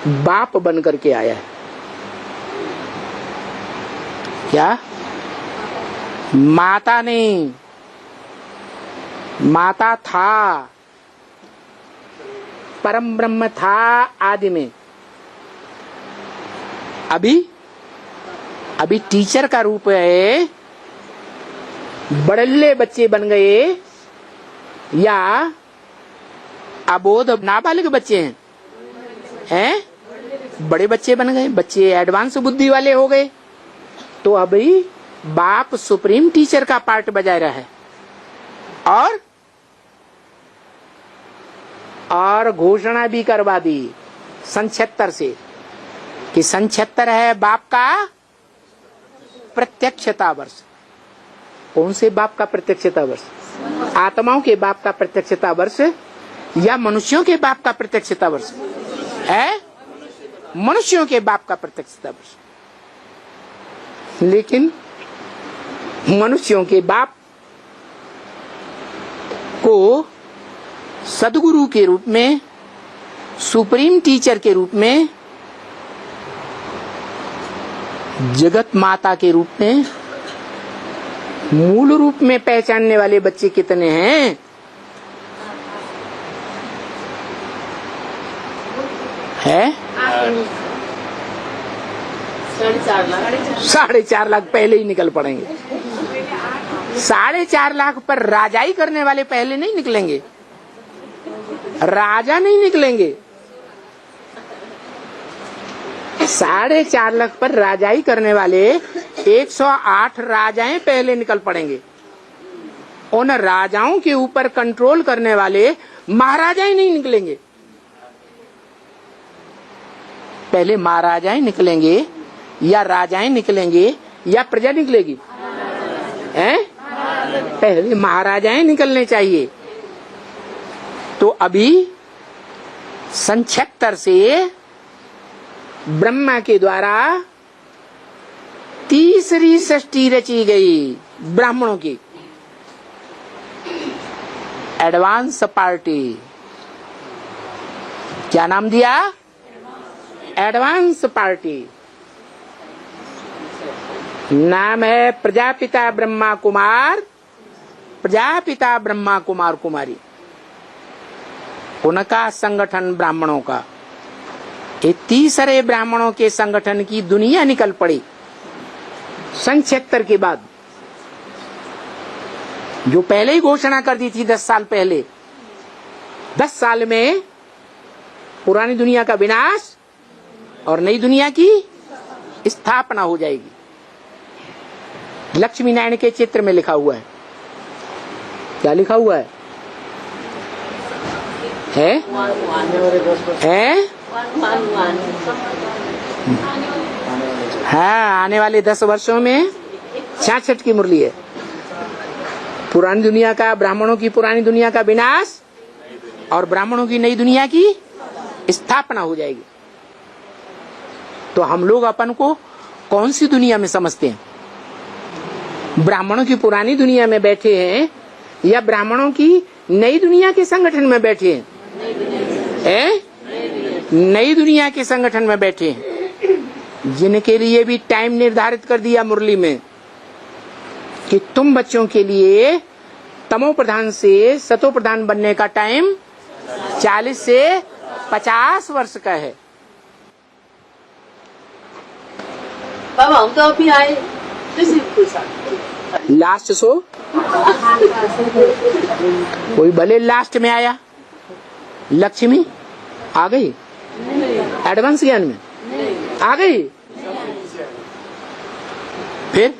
बाप बन करके आया है। क्या? माता नहीं, माता था, परम ब्रह्म था आदि में। अभी टीचर का रूप है। बड़ल्ले बच्चे बन गए या अबोध नाबालिग बच्चे हैं? बड़े बच्चे बन गए, बच्चे एडवांस बुद्धि वाले हो गए। तो अभी बाप सुप्रीम टीचर का पार्ट बजा रहा है और घोषणा भी करवा दी सन 76 से कि सन 76 है बाप का प्रत्यक्षता वर्ष। कौन से बाप का प्रत्यक्षता वर्ष? आत्माओं के बाप का प्रत्यक्षता वर्ष या मनुष्यों के बाप का प्रत्यक्षता वर्ष है? मनुष्यों के बाप का प्रत्यक्षता वर्ष। लेकिन मनुष्यों के बाप को सदगुरु के रूप में, सुप्रीम टीचर के रूप में, जगत माता के रूप में, मूल रूप में पहचानने वाले बच्चे कितने हैं? है 4.5 लाख पहले ही निकल पड़ेंगे। 4.5 लाख पर राजाई करने वाले पहले नहीं निकलेंगे, राजा नहीं निकलेंगे। 4.5 लाख पर राजाई करने वाले 108 राजाएं पहले निकल पड़ेंगे। उन राजाओं के ऊपर कंट्रोल करने वाले महाराजाएं नहीं निकलेंगे। पहले महाराजाएं निकलेंगे या राजाएं निकलेंगे या प्रजा निकलेगी? हैं? पहले महाराजाएं निकलने चाहिए। तो अभी सन 76 से ब्रह्मा के द्वारा तीसरी सृष्टि रची गई ब्राह्मणों की, एडवांस पार्टी। क्या नाम दिया? Advance party. नाम है प्रजापिता ब्रह्मा कुमार, प्रजापिता ब्रह्मा कुमार कुमारी। उनका संगठन ब्राह्मणों का, ये तीसरे ब्राह्मणों के संगठन की दुनिया निकल पड़ी सन 76 के बाद। जो पहले ही घोषणा कर दी थी 10 साल पहले, 10 साल में पुरानी दुनिया का विनाश और नई दुनिया की स्थापना हो जाएगी। लक्ष्मी नारायण के चित्र में लिखा हुआ है। क्या लिखा हुआ है? हाँ, आने वाले 10 वर्षों में 66 की मुरली है। पुरानी दुनिया का, ब्राह्मणों की पुरानी दुनिया का विनाश और ब्राह्मणों की नई दुनिया की स्थापना हो जाएगी। तो हम लोग अपन को कौन सी दुनिया में समझते हैं? ब्राह्मणों की पुरानी दुनिया में बैठे हैं या ब्राह्मणों की नई दुनिया के संगठन में बैठे हैं? नई दुनिया के संगठन में बैठे हैं, जिनके लिए भी टाइम निर्धारित कर दिया मुरली में कि तुम बच्चों के लिए तमो प्रधान से सतो प्रधान बनने का टाइम 40 से 50 वर्ष का है। बाबा हम तो अभी आए लास्ट शो कोई भले लास्ट में आया। लक्ष्मी आ गई एडवांस ज्ञान में आ गई। फिर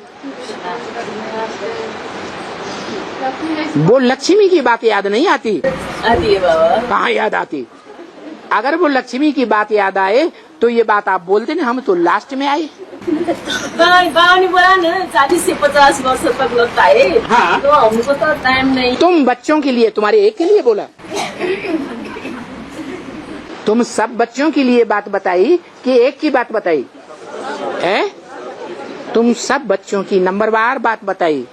वो लक्ष्मी की बात याद नहीं आती? आती है बाबा। कहाँ याद आती? अगर वो लक्ष्मी की बात याद आए तो ये बात आप बोलते ना, हम तो लास्ट में आए। बाबा ने बोला ना 40 से 50 वर्ष तक लगता है। हाँ। तो हमको तो टाइम नहीं। तुम बच्चों के लिए, तुम्हारे एक के लिए बोला? तुम सब बच्चों के लिए बात बताई कि एक की बात बताई? तुम सब बच्चों की नंबरवार बात बताई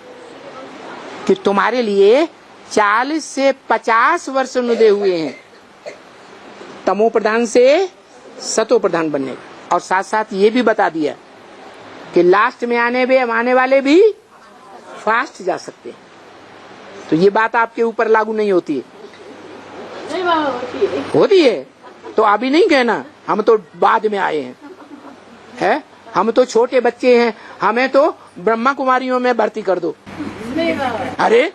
कि तुम्हारे लिए 40 से 50 वर्ष नुदे हुए हैं। तमो प्रधान से सतो प्रधान बनने का। और साथ साथ ये भी बता दिया कि लास्ट में आने वाले भी फास्ट जा सकते हैं। तो ये बात आपके ऊपर लागू नहीं होती है। नहीं बाबा, होती है तो अभी नहीं कहना हम तो बाद में आए हैं, हम तो छोटे बच्चे हैं, हमें तो ब्रह्मा कुमारियों में भर्ती कर दो। नहीं बाबा, अरे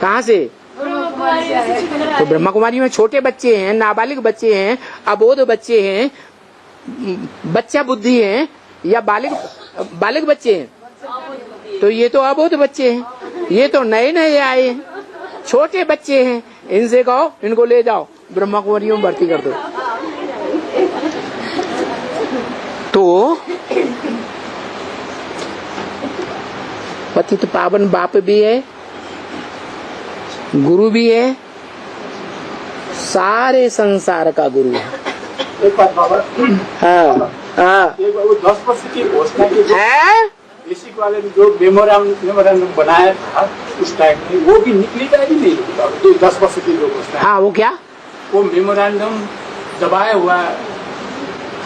कहाँ से? तो ब्रह्मा कुमारी में छोटे बच्चे हैं, नाबालिग बच्चे हैं, अबोध बच्चे हैं, बच्चा बुद्धि हैं, या बालिग बच्चे हैं? तो ये तो अबोध बच्चे हैं, ये तो नए नए आए हैं, छोटे बच्चे हैं। इनसे कहो इनको ले जाओ ब्रह्मा कुमारियों में भर्ती कर दो। तो पतित पावन बाप भी है, गुरु भी है, सारे संसार का गुरु है। एक बात बाबा, हाँ एक बार वो 10 वर्ष की घोषणा की है। बेसिक वाले ने जो मेमोरेंडम बनाया था उस टाइम में, वो भी निकलेगा ही नहीं। तो 10 वर्ष की जो घोषणा, हाँ वो क्या? वो मेमोरेंडम दबाया हुआ है।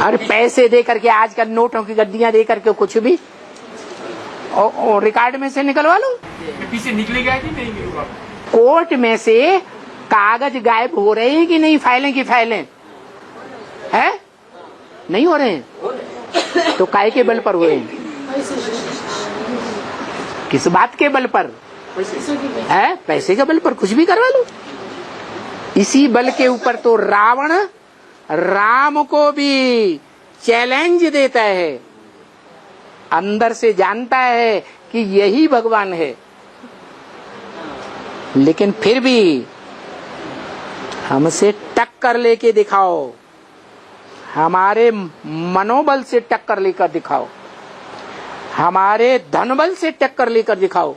अरे पैसे दे करके, आजकल नोटों की गड्डियां दे करके कुछ भी और रिकॉर्ड में से निकलवा लो। पीछे निकलेगा कि नहीं निकलेगा? कोर्ट में से कागज गायब हो रहे हैं कि नहीं? फाइलें की फाइलें है नहीं हो रहे हैं? तो काय के बल पर हो रहे हैं? किस बात के बल पर है? पैसे के बल पर कुछ भी करवा लो। इसी बल के ऊपर तो रावण राम को भी चैलेंज देता है, अंदर से जानता है कि यही भगवान है, लेकिन फिर भी हमसे टक्कर लेके दिखाओ, हमारे मनोबल से टक्कर लेकर दिखाओ, हमारे धन बल से टक्कर लेकर दिखाओ,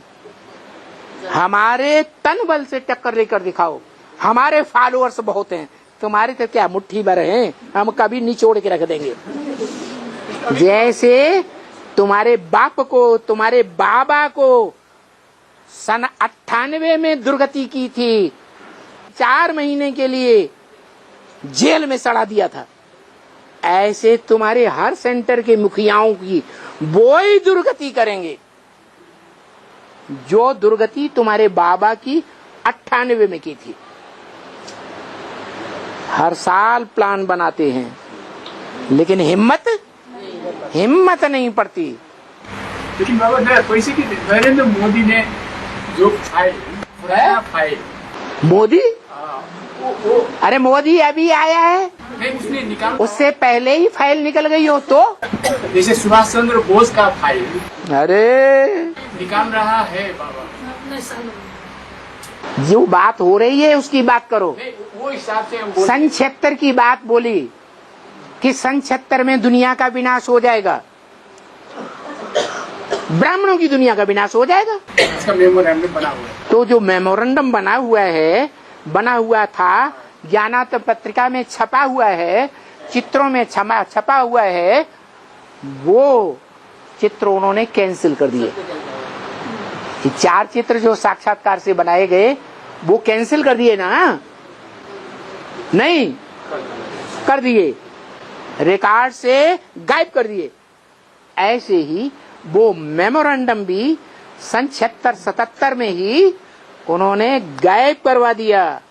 हमारे तन बल से टक्कर लेकर दिखाओ। हमारे फॉलोअर्स बहुत हैं, तुम्हारे तो क्या मुट्ठी भर हैं, हम कभी निचोड़ के रख देंगे। जैसे तुम्हारे बाप को, तुम्हारे बाबा को सन 98 में दुर्गति की थी, 4 महीने के लिए जेल में सड़ा दिया था, ऐसे तुम्हारे हर सेंटर के मुखियाओं की वो ही दुर्गति करेंगे जो दुर्गति तुम्हारे बाबा की 98 में की थी। हर साल प्लान बनाते हैं, लेकिन हिम्मत नहीं पड़ती। लेकिन बाबा पैसे की नरेंद्र मोदी ने जो फाइल मोदी, अरे मोदी अभी आया है, उसने निकाल, उससे पहले ही फाइल निकल गई हो तो। जैसे सुभाष चंद्र बोस का फाइल अरे निकाल रहा है बाबा। जो बात हो रही है उसकी बात करो। वो हिसाब से सन 76 की बात बोली कि सन 76 में दुनिया का विनाश हो जाएगा, ब्राह्मणों की दुनिया का विनाश हो जाएगा। इसका मेमोरेंडम बना हुआ है। तो जो मेमोरेंडम बना हुआ था, ज्ञानात पत्रिका में छपा हुआ है, चित्रों में छपा हुआ है, वो चित्र उन्होंने कैंसिल कर दिए। 4 चित्र जो साक्षात्कार से बनाए गए वो कैंसिल कर दिए ना, नहीं कर दिए, रिकॉर्ड से गायब कर दिए। ऐसे ही वो मेमोरेंडम भी सन 76-77 में ही उन्होंने गायब करवा दिया।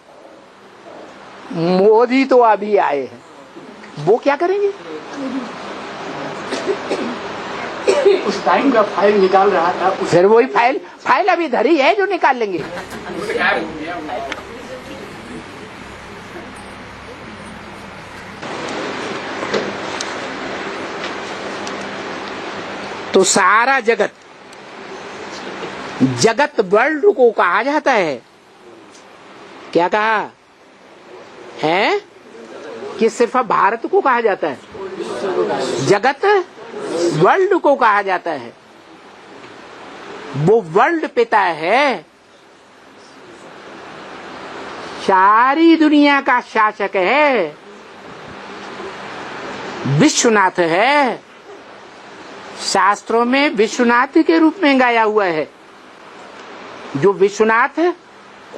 मोदी तो अभी आए हैं, वो क्या करेंगे? उस टाइम का फाइल निकाल रहा था, फिर वही फाइल अभी धरी है जो निकाल लेंगे। तो सारा जगत वर्ल्ड को कहा जाता है, क्या कहा है कि सिर्फ भारत को कहा जाता है? जगत वर्ल्ड को कहा जाता है। वो वर्ल्ड पिता है, सारी दुनिया का शासक है, विश्वनाथ है। शास्त्रों में विश्वनाथ के रूप में गाया हुआ है। जो विश्वनाथ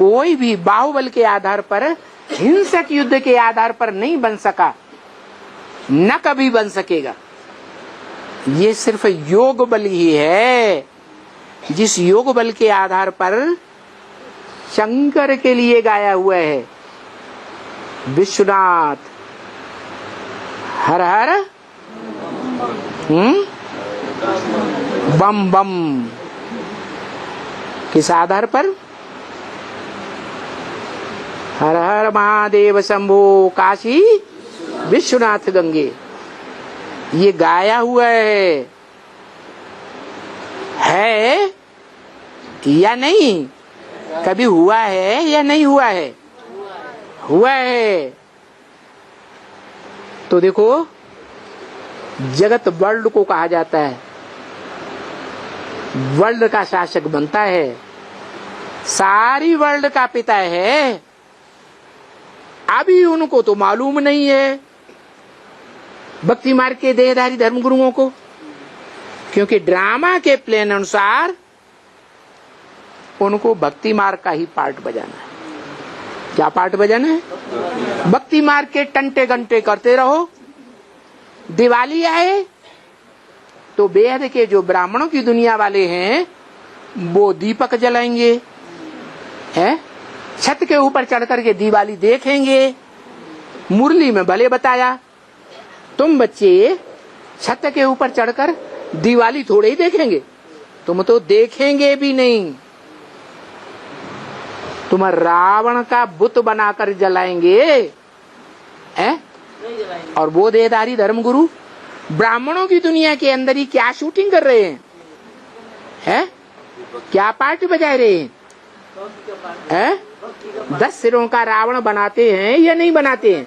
कोई भी बाहुबल के आधार पर, हिंसक युद्ध के आधार पर नहीं बन सका, न कभी बन सकेगा। ये सिर्फ योग बल ही है, जिस योग बल के आधार पर शंकर के लिए गाया हुआ है विश्वनाथ हर हर बम बम। किस आधार पर? हर हर महादेव शंभो काशी विश्वनाथ गंगे। ये गाया हुआ है या नहीं? कभी हुआ है या नहीं हुआ है? हुआ है। तो देखो, जगत वर्ल्ड को कहा जाता है, वर्ल्ड का शासक बनता है, सारी वर्ल्ड का पिता है। अभी उनको तो मालूम नहीं है, भक्ति मार्ग के देहधारी धर्मगुरुओं को, क्योंकि ड्रामा के प्लान अनुसार उनको भक्ति मार्ग का ही पार्ट बजाना है। क्या पार्ट बजाना है? भक्ति मार्ग के टंटे घंटे करते रहो। दिवाली आए तो बेहद के जो ब्राह्मणों की दुनिया वाले हैं वो दीपक जलाएंगे, है? छत के ऊपर चढ़ करके दिवाली देखेंगे। मुरली में भले बताया, तुम बच्चे छत के ऊपर चढ़कर दिवाली थोड़े ही देखेंगे, तुम तो देखेंगे भी नहीं। तुम रावण का बुत बनाकर जलाएंगे, है? और वो देहधारी धर्मगुरु ब्राह्मणों की दुनिया के अंदर ही क्या शूटिंग कर रहे हैं, है? क्या पार्ट बजा रहे हैं, है? 10 सिरों का रावण बनाते हैं या नहीं बनाते हैं,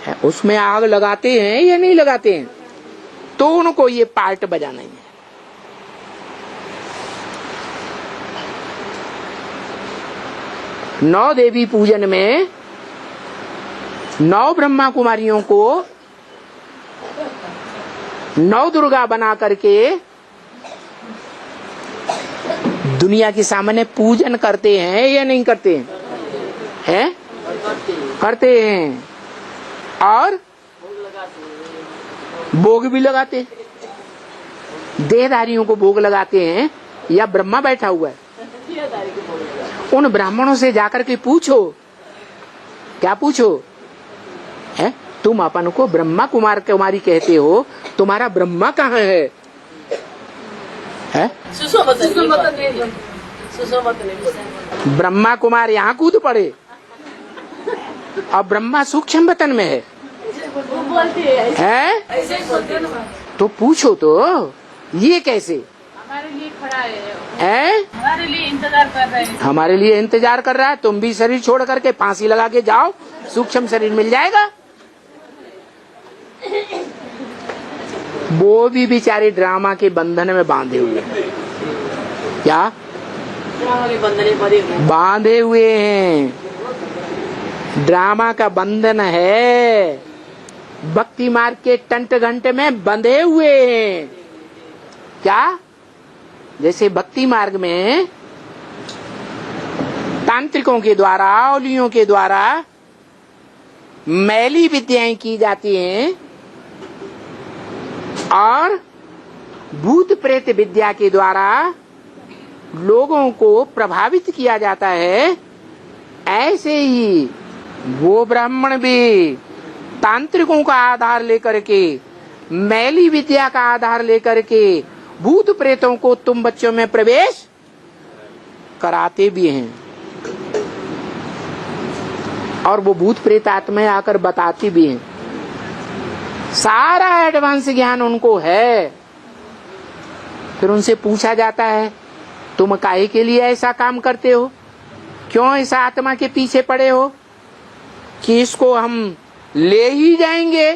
है? उसमें आग लगाते हैं या नहीं लगाते हैं? तो उनको ये पार्ट बजाना ही है। नौ देवी पूजन में 9 ब्रह्मा कुमारियों को 9 दुर्गा बना करके दुनिया के सामने पूजन करते हैं या नहीं करते हैं? हैं? करते हैं। और भोग भी लगाते, देहधारियों को भोग लगाते हैं या ब्रह्मा बैठा हुआ है? उन ब्राह्मणों से जाकर के पूछो, क्या पूछो, है? तुम अपन को ब्रह्मा कुमार कुमारी कहते हो, तुम्हारा ब्रह्मा कहाँ है? ब्रह्मा कुमार यहाँ कूद पड़े और ब्रह्मा सूक्ष्म वतन में है, ऐसे बोलते हैं ना। तो पूछो तो ये कैसे? हमारे लिए खड़ा है, हमारे लिए इंतजार कर रहे हैं। हमारे लिए इंतजार कर रहा है। तुम भी शरीर छोड़ करके फांसी लगा के जाओ, सूक्ष्म शरीर मिल जाएगा। वो भी बेचारे ड्रामा के बंधन में बांधे हुए हैं। क्या बांधे हुए हैं? ड्रामा का बंधन है, भक्ति मार्ग के टंट घंटे में बंधे हुए हैं। क्या? जैसे भक्ति मार्ग में तांत्रिकों के द्वारा, औलियों के द्वारा मैली विद्याएं की जाती हैं और भूत प्रेत विद्या के द्वारा लोगों को प्रभावित किया जाता है, ऐसे ही वो ब्राह्मण भी तांत्रिकों का आधार लेकर के, मैली विद्या का आधार लेकर के भूत प्रेतों को तुम बच्चों में प्रवेश कराते भी हैं। और वो भूत प्रेत आत्माएं आकर बताती भी हैं। सारा एडवांस ज्ञान उनको है। फिर उनसे पूछा जाता है, तुम काहे के लिए ऐसा काम करते हो? क्यों इस आत्मा के पीछे पड़े हो कि इसको हम ले ही जाएंगे,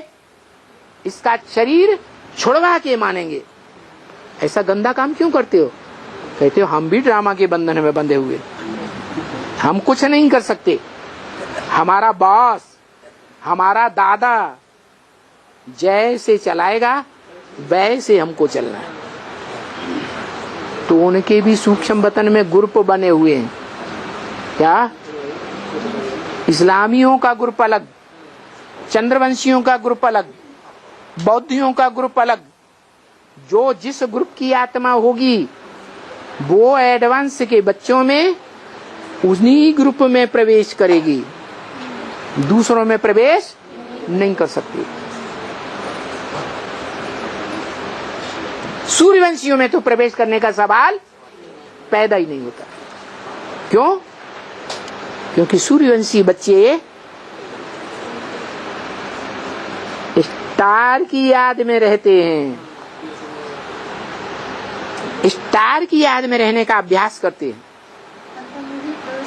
इसका शरीर छुड़वा के मानेंगे? ऐसा गंदा काम क्यों करते हो? कहते हो हम भी ड्रामा के बंधन में बंधे हुए, हम कुछ नहीं कर सकते। हमारा बॉस, हमारा दादा जैसे चलाएगा वैसे हमको चलना है। तो उनके भी सूक्ष्म वतन में ग्रुप बने हुए हैं। क्या? इस्लामियों का ग्रुप अलग, चंद्रवंशियों का ग्रुप अलग, बौद्धियों का ग्रुप अलग। जो जिस ग्रुप की आत्मा होगी वो एडवांस के बच्चों में उन्हीं ग्रुप में प्रवेश करेगी, दूसरों में प्रवेश नहीं कर सकती। सूर्यवंशियों में तो प्रवेश करने का सवाल पैदा ही नहीं होता। क्यों? क्योंकि सूर्यवंशी बच्चे स्टार की याद में रहते हैं, स्टार की याद में रहने का अभ्यास करते हैं।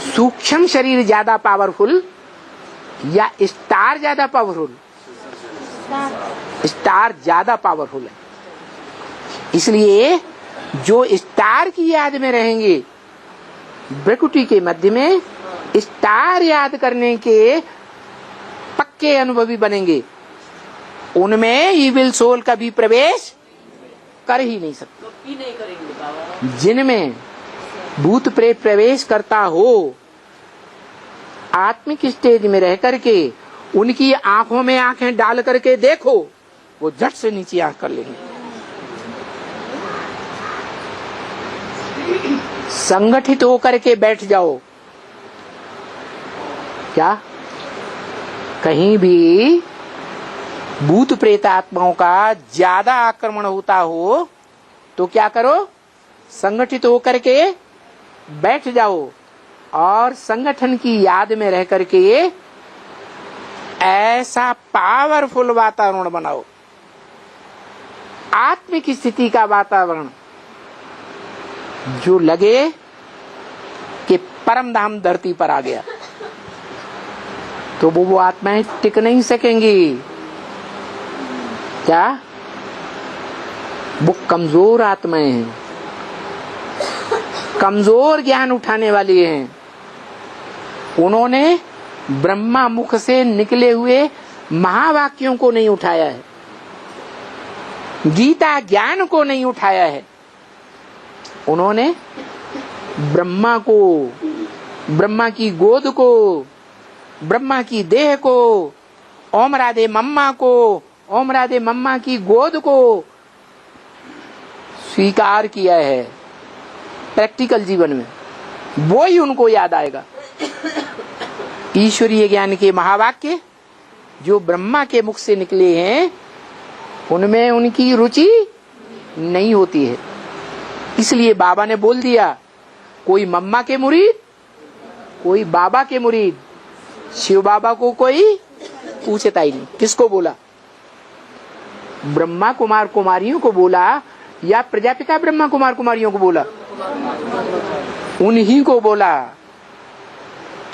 सूक्ष्म शरीर ज्यादा पावरफुल या स्टार ज्यादा पावरफुल? स्टार ज्यादा पावरफुल है। इसलिए जो स्टार की याद में रहेंगे, प्रकृति के मध्य में स्टार याद करने के पक्के अनुभवी बनेंगे, उनमें इविल सोल कभी प्रवेश कर ही नहीं सकते। जिनमें भूत प्रेत प्रवेश करता हो, आत्मिक स्टेज में रह करके उनकी आंखों में आंखें डाल करके देखो, वो झट से नीचे आंख कर लेंगे। संगठित होकर के बैठ जाओ। क्या? कहीं भी भूत प्रेत आत्माओं का ज्यादा आक्रमण होता हो तो क्या करो? संगठित होकर के बैठ जाओ और संगठन की याद में रह करके ऐसा पावरफुल वातावरण बनाओ, आत्मिक स्थिति का वातावरण, जो लगे कि परम धाम धरती पर आ गया। तो वो आत्माएं टिक नहीं सकेंगी। क्या? वो कमजोर आत्माएं हैं, कमजोर ज्ञान उठाने वाली हैं। उन्होंने ब्रह्मा मुख से निकले हुए महावाक्यों को नहीं उठाया है, गीता ज्ञान को नहीं उठाया है। उन्होंने ब्रह्मा को, ब्रह्मा की गोद को, ब्रह्मा की देह को, ओम राधे मम्मा को, ओम राधे मम्मा की गोद को स्वीकार किया है प्रैक्टिकल जीवन में। वो ही उनको याद आएगा। ईश्वरीय ज्ञान के महावाक्य जो ब्रह्मा के मुख से निकले हैं, उनमें उनकी रुचि नहीं होती है। इसलिए बाबा ने बोल दिया, कोई मम्मा के मुरीद, कोई बाबा के मुरीद। शिव बाबा को कोई पूछता ही नहीं। किसको बोला? ब्रह्मा कुमार कुमारियों को बोला या प्रजापिता ब्रह्मा कुमार कुमारियों को बोला? उन्हीं को बोला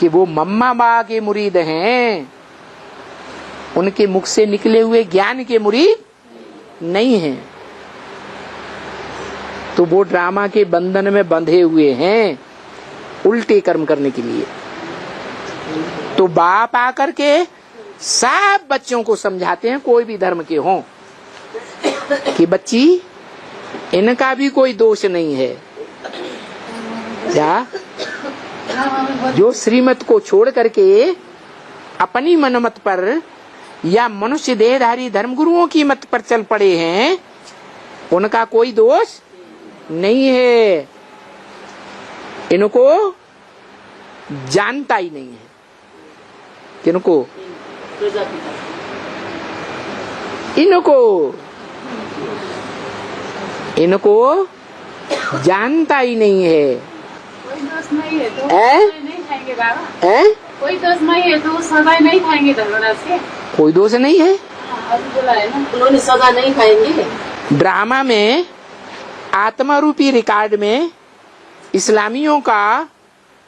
कि वो मम्मा बा के मुरीद हैं, उनके मुख से निकले हुए ज्ञान के मुरीद नहीं हैं। तो वो ड्रामा के बंधन में बंधे हुए हैं उल्टे कर्म करने के लिए। तो बाप आकर के सब बच्चों को समझाते हैं, कोई भी धर्म के हों, कि बच्ची इनका भी कोई दोष नहीं है। क्या? जो श्रीमत को छोड़ करके अपनी मनमत पर या मनुष्य देहधारी धर्मगुरुओं की मत पर चल पड़े हैं, उनका कोई दोष नहीं है। इनको जानता ही नहीं है। किनको? इनको जानता ही नहीं है। कोई दोष नहीं है तो नहीं खाएंगे बाबा। कोई दोष नहीं है तो सदा नहीं खाएंगे धर्मराज से। कोई दोष नहीं है, अभी बोला है ना, उन्होंने सदा नहीं खाएंगे। ड्रामा में आत्मा रूपी रिकॉर्ड में इस्लामियों का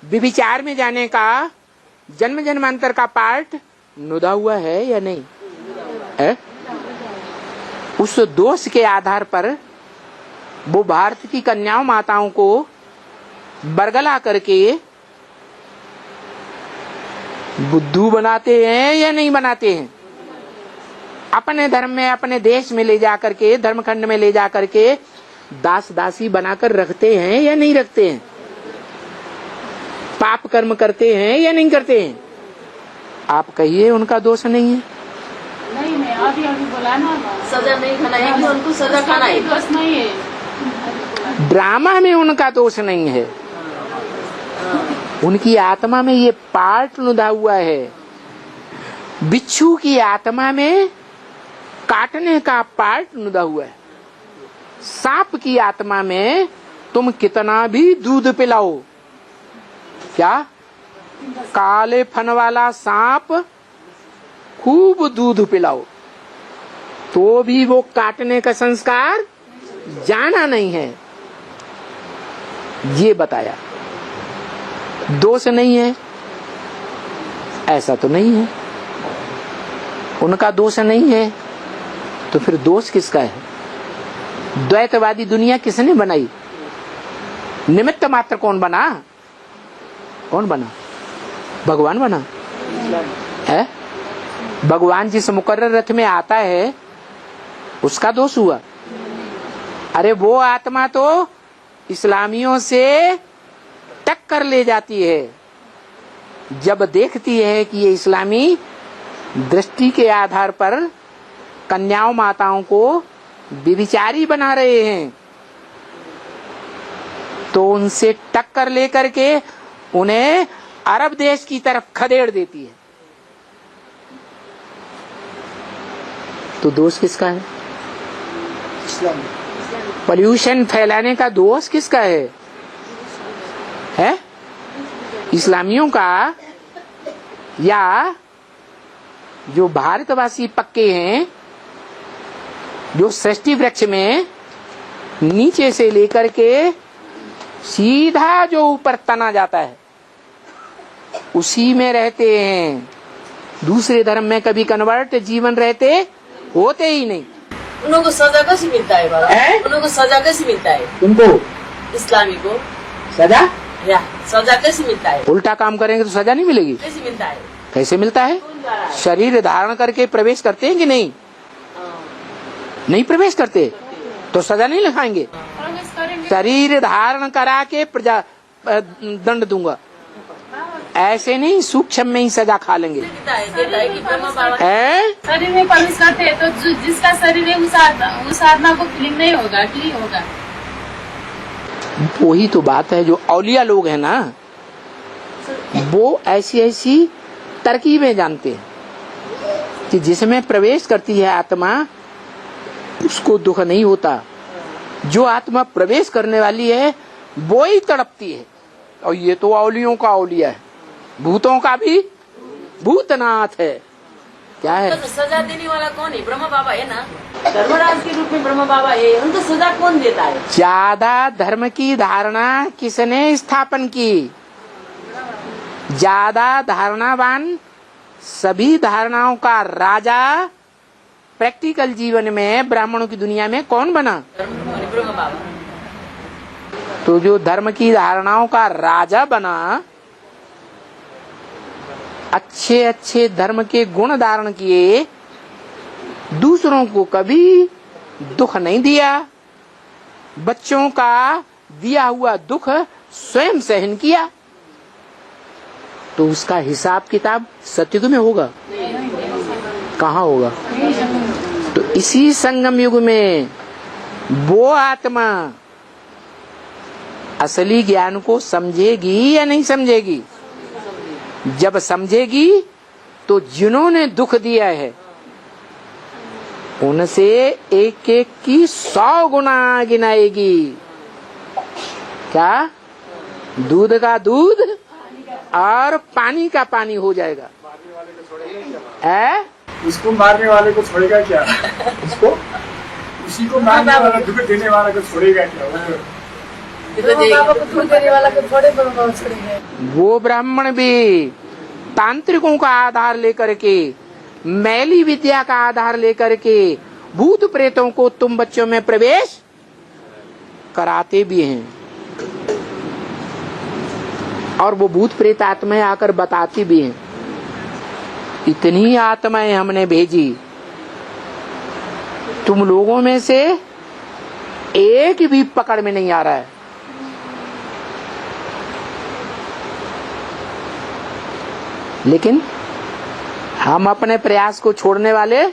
विविचार में जाने का जन्म जन्मांतर का पार्ट नुदा हुआ है या नहीं है? उस दोष के आधार पर वो भारत की कन्याओं माताओं को बरगला करके बुद्धू बनाते हैं या नहीं बनाते हैं? अपने धर्म में, अपने देश में ले जा करके, धर्मखंड में ले जा करके दास दासी बनाकर रखते हैं या नहीं रखते हैं? पाप कर्म करते हैं या नहीं करते हैं? आप कहिए उनका दोष नहीं है। नहीं अभी बोला ना, सजा नहीं खाना है कि उनको सजा खाना है? दोष नहीं है। ड्रामा में उनका दोष नहीं है, उनकी आत्मा में ये पार्ट लुधा हुआ है। बिच्छू की आत्मा में काटने का पार्ट लुधा हुआ है। सांप की आत्मा में तुम कितना भी दूध पिलाओ, क्या काले फन वाला सांप खूब दूध पिलाओ तो भी वो काटने का संस्कार जाना नहीं है। ये बताया, दोष नहीं है, ऐसा तो नहीं है। उनका दोष नहीं है तो फिर दोष किसका है? द्वैतवादी दुनिया किसने बनाई? निमित्त मात्र कौन बना? कौन बना? भगवान बना है। भगवान जिस मुकर्रर रथ में आता है उसका दोष हुआ? अरे वो आत्मा तो इस्लामियों से टक्कर ले जाती है जब देखती है कि ये इस्लामी दृष्टि के आधार पर कन्याओं माताओं को व्यभिचारी बना रहे हैं, तो उनसे टक्कर लेकर के उन्हें अरब देश की तरफ खदेड़ देती है। तो दोष किसका है? पोल्यूशन फैलाने का दोष किसका है? इस्लामियों का या जो भारतवासी पक्के हैं, जो सृष्टि वृक्ष में नीचे से लेकर के सीधा जो ऊपर तना जाता है उसी में रहते हैं। दूसरे धर्म में कभी कन्वर्ट जीवन रहते होते ही नहीं। उनको सजा कैसे मिलता है बाबा? उनको सजा कैसे मिलता है? उनको इस्लामी को सजा या सजा कैसे मिलता है? उल्टा काम करेंगे तो सजा नहीं मिलेगी। कैसे मिलता है? कैसे मिलता है? शरीर धारण करके प्रवेश करते हैं कि नहीं? नहीं प्रवेश करते तो सजा नहीं लिखाएंगे। शरीर धारण करा के प्रजा दंड दूंगा, ऐसे नहीं सूक्ष्म में ही सजा खा लेंगे। शरीर में प्रवेश करते हैं तो जिसका शरीर है उस आत्मा को फीलिंग नहीं होगा, फीलिंग होगा। वही तो बात है, जो औलिया लोग हैं ना वो ऐसी ऐसी तरकीबें जानते हैं कि जिसमें प्रवेश करती है आत्मा उसको दुख नहीं होता। जो आत्मा प्रवेश करने वाली है वो ही तड़पती है। और ये तो औलियों का औलिया है, भूतों का भी भूतनाथ है। क्या है? तो सजा देने वाला कौन है? ब्रह्मा बाबा है ना, धर्मराज के रूप में ब्रह्मा बाबा है। उनको सजा कौन देता है? ज्यादा धर्म की धारणा किसने स्थापन की? ज्यादा धारणावान, सभी धारणाओं का राजा प्रैक्टिकल जीवन में ब्राह्मणों की दुनिया में कौन बना? ब्रह्मा बाबा। तो जो धर्म की धारणाओं का राजा बना, अच्छे अच्छे धर्म के गुण धारण किए, दूसरों को कभी दुख नहीं दिया, बच्चों का दिया हुआ दुख स्वयं सहन किया, तो उसका हिसाब किताब सतयुग में होगा? कहाँ होगा? तो इसी संगम युग में वो आत्मा असली ज्ञान को समझेगी या नहीं समझेगी? जब समझेगी तो जिन्होंने दुख दिया है उनसे एक एक की 100 गुना गिनाएगी। क्या? दूध का दूध और पानी का पानी हो जाएगा। उसको मारने वाले को छोड़ेगा क्या? उसको उसी को मारने वाला, दुख देने वाला को छोड़ेगा क्या? वो ब्राह्मण भी तांत्रिकों का आधार लेकर के, मैली विद्या का आधार लेकर के भूत प्रेतों को तुम बच्चों में प्रवेश कराते भी हैं, और वो भूत प्रेत आत्माएं आकर बताती भी हैं। इतनी आत्माएं हमने भेजी, तुम लोगों में से एक भी पकड़ में नहीं आ रहा है। लेकिन हम अपने प्रयास को छोड़ने वाले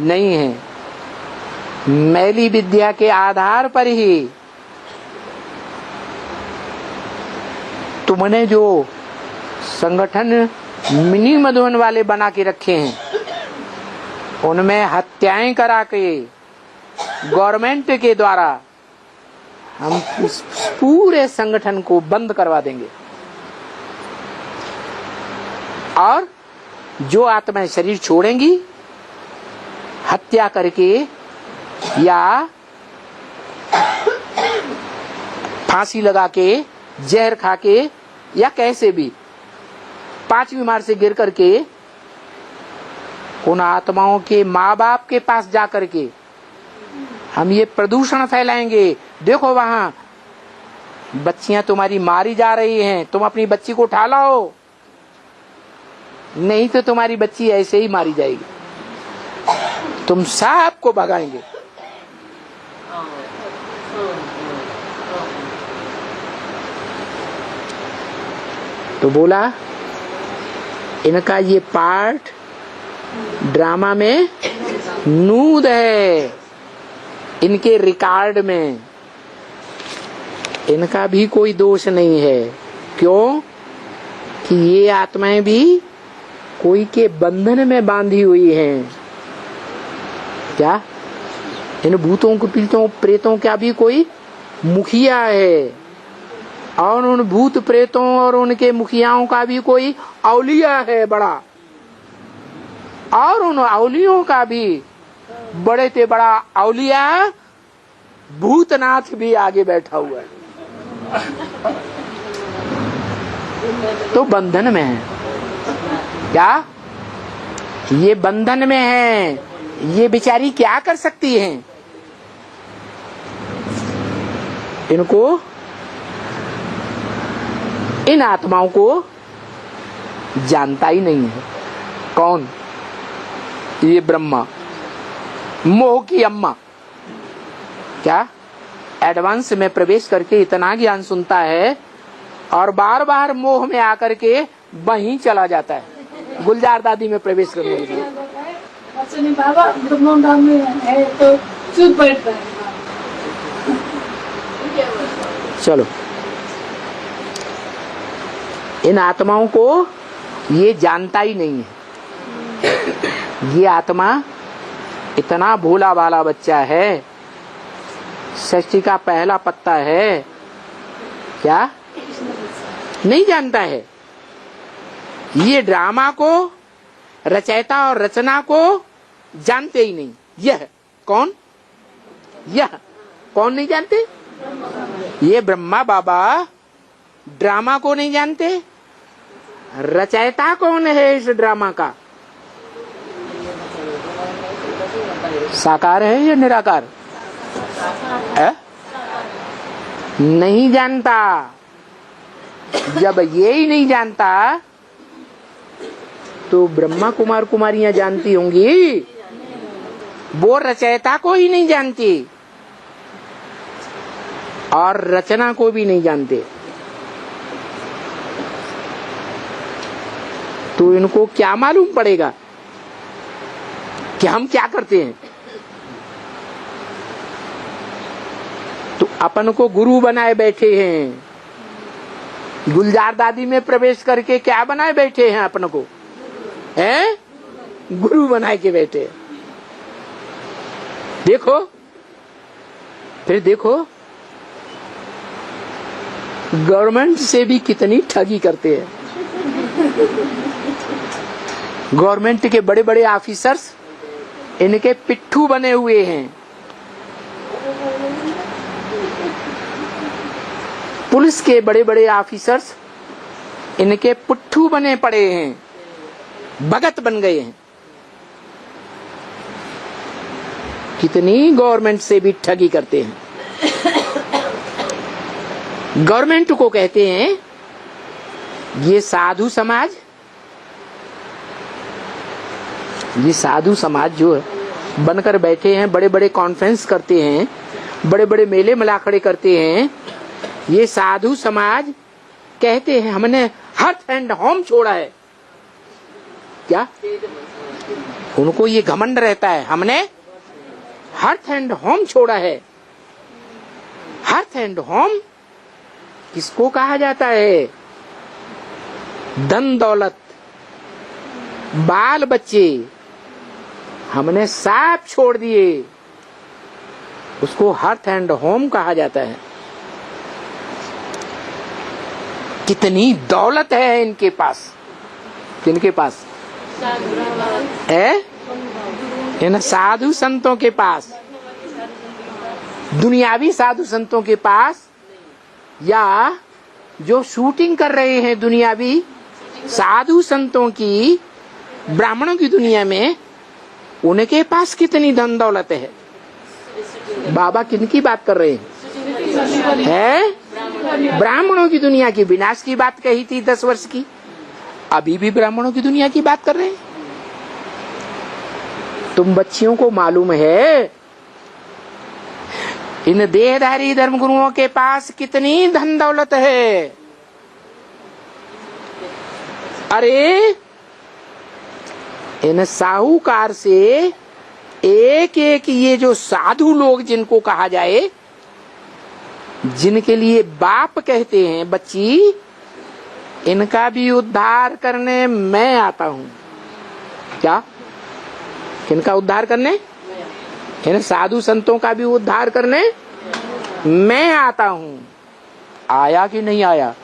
नहीं हैं। मैली विद्या के आधार पर ही तुमने जो संगठन मिनी मधुबन वाले बना के रखे हैं, उनमें हत्याएं करा के गवर्नमेंट के द्वारा हम इस पूरे संगठन को बंद करवा देंगे। और जो आत्माएं शरीर छोड़ेंगी हत्या करके या फांसी लगा के, जहर खा के, या कैसे भी 5वीं मार से गिर करके, उन आत्माओं के माँ बाप के पास जा करके हम ये प्रदूषण फैलाएंगे। देखो वहां बच्चियां तुम्हारी मारी जा रही हैं, तुम अपनी बच्ची को उठा लाओ, नहीं तो तुम्हारी बच्ची ऐसे ही मारी जाएगी। तुम सबको भगाएंगे। तो बोला इनका ये पार्ट ड्रामा में नूद है, इनके रिकॉर्ड में इनका भी कोई दोष नहीं है। क्यों कि ये आत्माएं भी कोई के बंधन में बांधी हुई हैं। क्या इन भूतों को, पीड़ितों, प्रेतों का भी कोई मुखिया है, और उन भूत प्रेतों और उनके मुखियाओं का भी कोई औलिया है बड़ा, और उन औलियों का भी बड़े से बड़ा औलिया भूतनाथ भी आगे बैठा हुआ है। तो बंधन में है। क्या ये बंधन में है? ये बेचारी क्या कर सकती हैं? इनको, इन आत्माओं को जानता ही नहीं है। कौन? ये ब्रह्मा, मोह की अम्मा। क्या एडवांस में प्रवेश करके इतना ज्ञान सुनता है और बार बार मोह में आकर के वहीं चला जाता है गुलजार दादी में प्रवेश करने के लिए। बाबा ब्रह्मा में है तो चुप बैठता है। चलो, इन आत्माओं को ये जानता ही नहीं है। ये आत्मा इतना भोला भाला बच्चा है, सृष्टि का पहला पत्ता है, क्या नहीं जानता है? ये ड्रामा को, रचयिता और रचना को जानते ही नहीं। यह कौन? यह कौन नहीं जानते? ये ब्रह्मा बाबा ड्रामा को नहीं जानते। रचयिता कौन है इस ड्रामा का? साकार है या निराकार है? नहीं जानता। जब ये ही नहीं जानता तो ब्रह्मा कुमार कुमारियां जानती होंगी, वो रचयिता को ही नहीं जानती और रचना को भी नहीं जानते। तो इनको क्या मालूम पड़ेगा कि हम क्या करते हैं? तो अपन को गुरु बनाए बैठे हैं। गुलजार दादी में प्रवेश करके क्या बनाए बैठे हैं? अपन को हैं गुरु बनाए के बैठे। देखो, फिर देखो गवर्नमेंट से भी कितनी ठगी करते हैं। गवर्नमेंट के बड़े बड़े ऑफिसर्स इनके पिट्ठू बने हुए हैं। पुलिस के बड़े बड़े ऑफिसर्स इनके पुट्ठू बने पड़े हैं, भगत बन गए हैं। कितनी गवर्नमेंट से भी ठगी करते हैं। गवर्नमेंट को कहते हैं ये साधु समाज। ये साधु समाज जो है बनकर बैठे हैं, बड़े बड़े कॉन्फ्रेंस करते हैं, बड़े बड़े मेले मलाखड़े करते हैं। ये साधु समाज कहते हैं हमने हर्थ एंड होम छोड़ा है, क्या? उनको ये घमंड रहता है, हमने हर्थ एंड होम छोड़ा है। हर्थ एंड होम किसको कहा जाता है? धन दौलत, बाल बच्चे हमने सब छोड़ दिए, उसको हर्थ एंड होम कहा जाता है। कितनी दौलत है इनके पास, किनके पास है? इन साधु संतों के पास, दुनियावी साधु संतों के पास, या जो शूटिंग कर रहे हैं दुनियावी साधु संतों की ब्राह्मणों की दुनिया में, उनके पास कितनी धन दौलत है। बाबा किनकी बात कर रहे हैं? ब्राह्मणों की दुनिया की विनाश की बात कही थी 10 वर्ष की, अभी भी ब्राह्मणों की दुनिया की बात कर रहे हैं। तुम बच्चियों को मालूम है इन देहधारी धर्म गुरुओं के पास कितनी धन दौलत है? अरे इन साहूकार से एक एक ये जो साधु लोग जिनको कहा जाए, जिनके लिए बाप कहते हैं बच्ची, इनका भी उद्धार करने मैं आता हूं। क्या? किनका उद्धार करने? इन साधु संतों का भी उद्धार करने मैं आता हूं। आया कि नहीं आया?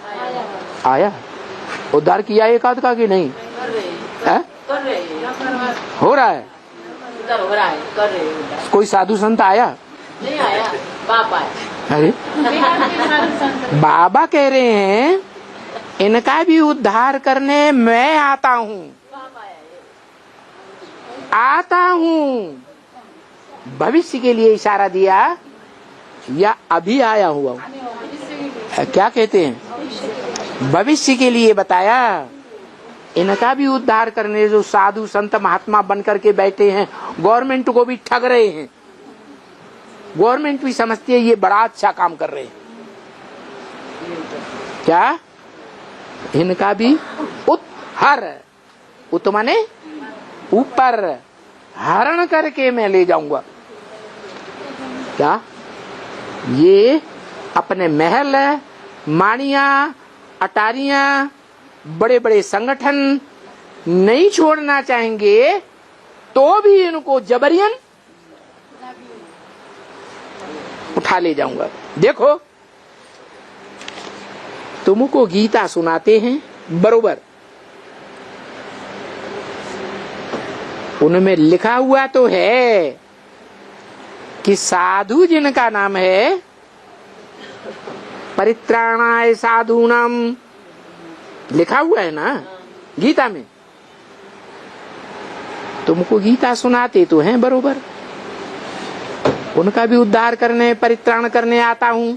आया। उद्धार किया एक आध का कि नहीं? है? हो रहा है, कर रहे हैं। कोई साधु संत आया? नहीं आया, बाप आया। अरे बाबा कह रहे हैं इनका भी उद्धार करने मैं आता हूँ, आता हूँ। भविष्य के लिए इशारा दिया या अभी आया हुआ हूँ? क्या कहते हैं? भविष्य के लिए बताया। इनका भी उद्धार करने जो साधु संत महात्मा बनकर के बैठे हैं, गवर्नमेंट को भी ठग रहे हैं। गवर्नमेंट भी समझती है ये बड़ा अच्छा काम कर रहे हैं। क्या? इनका भी उत्हर, उत माने ऊपर, हरण करके मैं ले जाऊंगा। क्या? ये अपने महल, माड़िया, अटारियां, बड़े बड़े संगठन नहीं छोड़ना चाहेंगे, तो भी इनको जबरियन उठा ले जाऊंगा। देखो, तुमको गीता सुनाते हैं बरोबर, उनमें लिखा हुआ तो है कि साधु जिनका नाम है परित्राणाय साधूनाम, लिखा हुआ है ना गीता में। तुमको गीता सुनाते तो हैं बरोबर, उनका भी उद्धार करने, परित्राण करने आता हूं,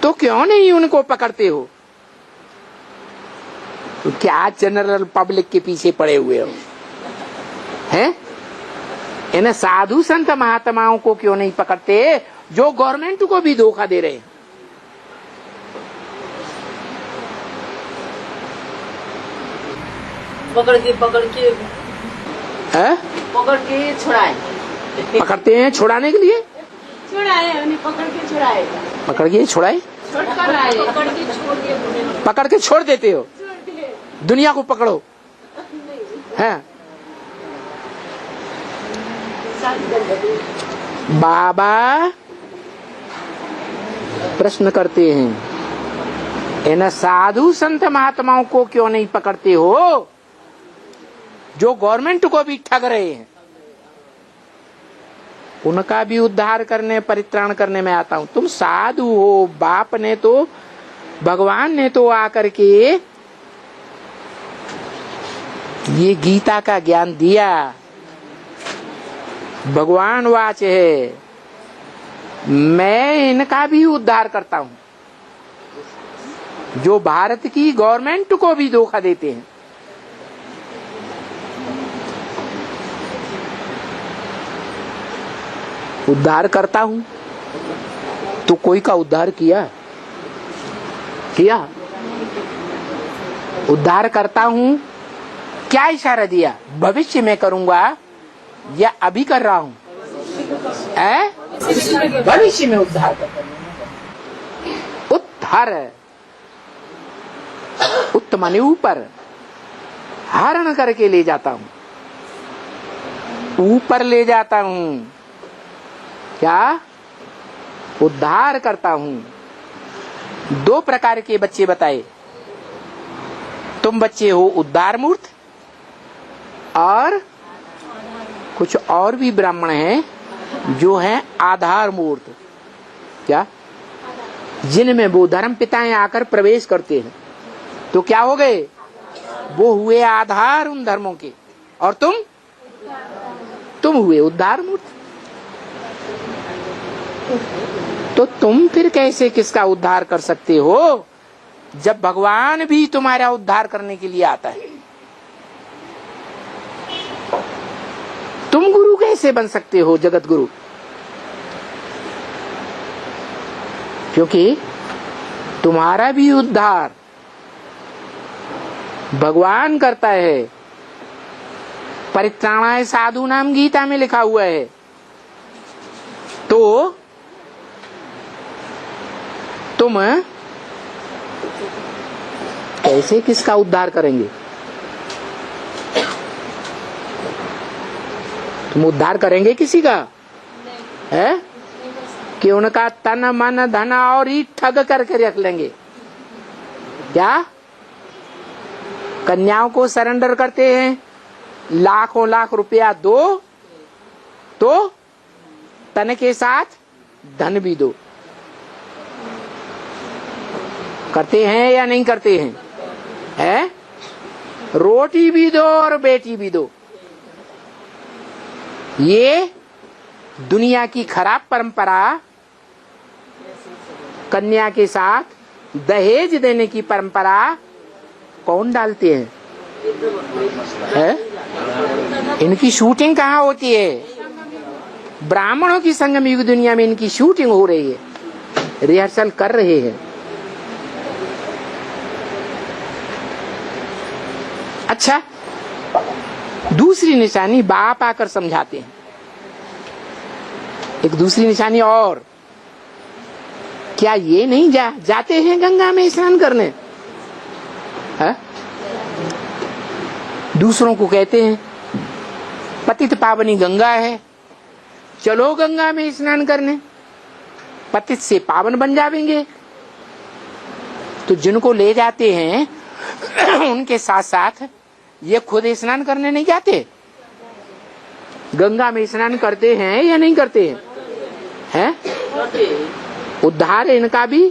तो क्यों नहीं उनको पकड़ते हो? तो क्या जनरल पब्लिक के पीछे पड़े हुए हो? हैं? इन साधु संत महात्माओं को क्यों नहीं पकड़ते जो गवर्नमेंट को भी धोखा दे रहे हैं? पकड़ के है? पकड़ के छुड़ाए। पकड़ते हैं छुड़ाने के लिए, छुड़ाए उन्हें, पकड़ के छुड़ाए, पकड़ के छुड़ाए, पकड़ के छोड़ देते हो। दुनिया को पकड़ो है। बाबा प्रश्न करते हैं, इन साधु संत महात्माओं को क्यों नहीं पकड़ते हो जो गवर्नमेंट को भी ठग रहे हैं? उनका भी उद्धार करने, परित्राण करने में आता हूं। तुम साधु हो, बाप ने तो, भगवान ने तो आकर के ये गीता का ज्ञान दिया। भगवान वाच है, मैं इनका भी उद्धार करता हूं जो भारत की गवर्नमेंट को भी धोखा देते हैं। उद्धार करता हूं तो कोई का उद्धार किया? उद्धार करता हूं क्या इशारा दिया? भविष्य में करूंगा या अभी कर रहा हूं? भविष्य में उद्धार कर, उद्धार उत्तम ऊपर हरण करके ले जाता हूं, ऊपर ले जाता हूं। क्या? उद्धार करता हूं। दो प्रकार के बच्चे बताए। तुम बच्चे हो उद्धार मूर्त, और कुछ और भी ब्राह्मण हैं जो हैं आधार मूर्त। क्या? जिनमें वो धर्म पिताएं आकर प्रवेश करते हैं, तो क्या हो गए? वो हुए आधार उन धर्मों के, और तुम हुए उद्धार मूर्त। तो तुम फिर कैसे किसका उद्धार कर सकते हो, जब भगवान भी तुम्हारा उद्धार करने के लिए आता है? तुम गुरु कैसे बन सकते हो, जगत गुरु? क्योंकि तुम्हारा भी उद्धार भगवान करता है। परित्राणाय साधु नाम गीता में लिखा हुआ है। तो तुम कैसे किसका उद्धार करेंगे? तुम उद्धार करेंगे किसी का? है कि उनका तन मन धन और ही ठग करके रख लेंगे? क्या? कन्याओं को सरेंडर करते हैं, लाखों लाख रुपया दो तो तन के साथ धन भी दो। करते हैं या नहीं करते हैं? है? रोटी भी दो और बेटी भी दो। ये दुनिया की खराब परंपरा, कन्या के साथ दहेज देने की परंपरा कौन डालते हैं? इनकी शूटिंग कहाँ होती है? ब्राह्मणों की संगम युग दुनिया में इनकी शूटिंग हो रही है, रिहर्सल कर रहे हैं। अच्छा, दूसरी निशानी बाप आकर समझाते हैं। एक दूसरी निशानी और, क्या ये नहीं जाते हैं गंगा में स्नान करने? है? दूसरों को कहते हैं पतित पावनी गंगा है, चलो गंगा में स्नान करने, पतित से पावन बन जाएंगे। तो जिनको ले जाते हैं उनके साथ साथ ये खुद स्नान करने नहीं जाते? गंगा में स्नान करते हैं या नहीं करते हैं? उद्धार इनका भी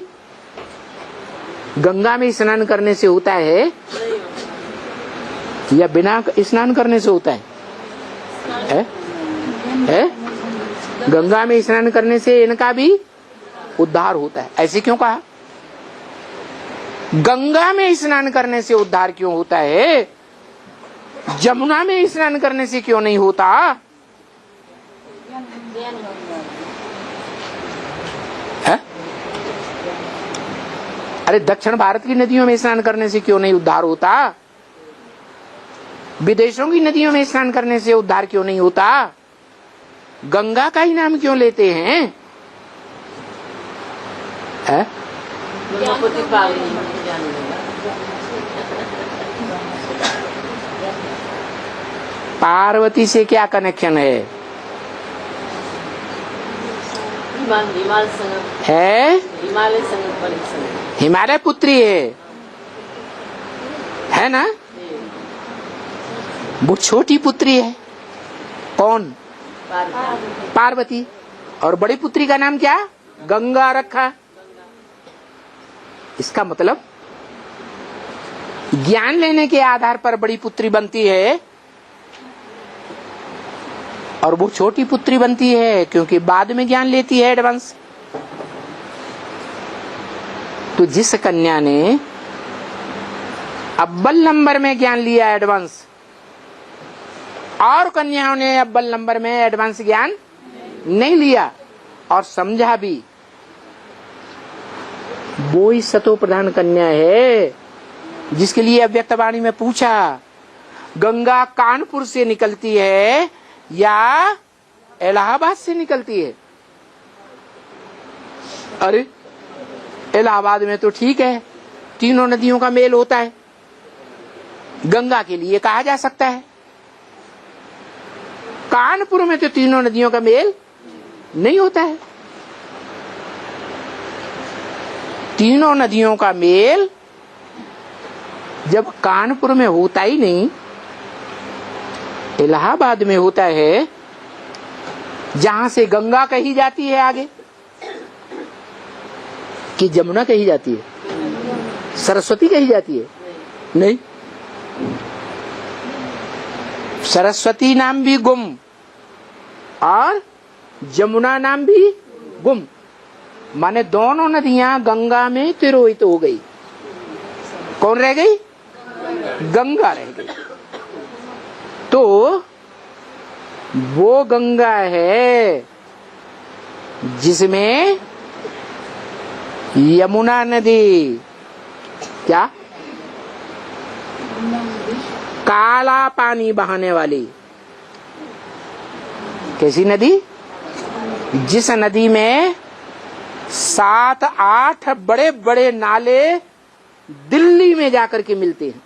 गंगा में स्नान करने से होता है या बिना स्नान करने से होता है? गंगा में स्नान करने से इनका भी उद्धार होता है। ऐसे क्यों कहा? गंगा में स्नान करने से उद्धार क्यों होता है, जमुना में स्नान करने से क्यों नहीं होता? है? अरे दक्षिण भारत की नदियों में स्नान करने से क्यों नहीं उद्धार होता? विदेशों की नदियों में स्नान करने से उद्धार क्यों नहीं होता? गंगा का ही नाम क्यों लेते हैं? है? पार्वती से क्या कनेक्शन है? है? हिमालय पुत्री है ना? वो छोटी पुत्री है। कौन? पार्वती। और बड़ी पुत्री का नाम क्या? गंगा रखा। इसका मतलब ज्ञान लेने के आधार पर बड़ी पुत्री बनती है और वो छोटी पुत्री बनती है क्योंकि बाद में ज्ञान लेती है एडवांस। तो जिस कन्या ने अव्वल नंबर में ज्ञान लिया एडवांस, और कन्याओं ने अव्वल नंबर में एडवांस ज्ञान नहीं लिया और समझा भी, वो ही सतो प्रधान कन्या है जिसके लिए अव्यक्त वाणी में पूछा गंगा कानपुर से निकलती है या इलाहाबाद से निकलती है? अरे इलाहाबाद में तो ठीक है, तीनों नदियों का मेल होता है, गंगा के लिए कहा जा सकता है। कानपुर में तो तीनों नदियों का मेल नहीं होता है। तीनों नदियों का मेल जब कानपुर में होता ही नहीं, इलाहाबाद में होता है, जहां से गंगा कही जाती है आगे, कि जमुना कही जाती है, सरस्वती कही जाती है? नहीं, सरस्वती नाम भी गुम और जमुना नाम भी गुम, माने दोनों नदियां गंगा में तिरोहित हो गई। कौन रह गई? गंगा रह गई। तो वो गंगा है जिसमें यमुना नदी, क्या काला पानी बहाने वाली, कैसी नदी? जिस नदी में 7-8 बड़े बड़े नाले दिल्ली में जाकर के मिलते हैं।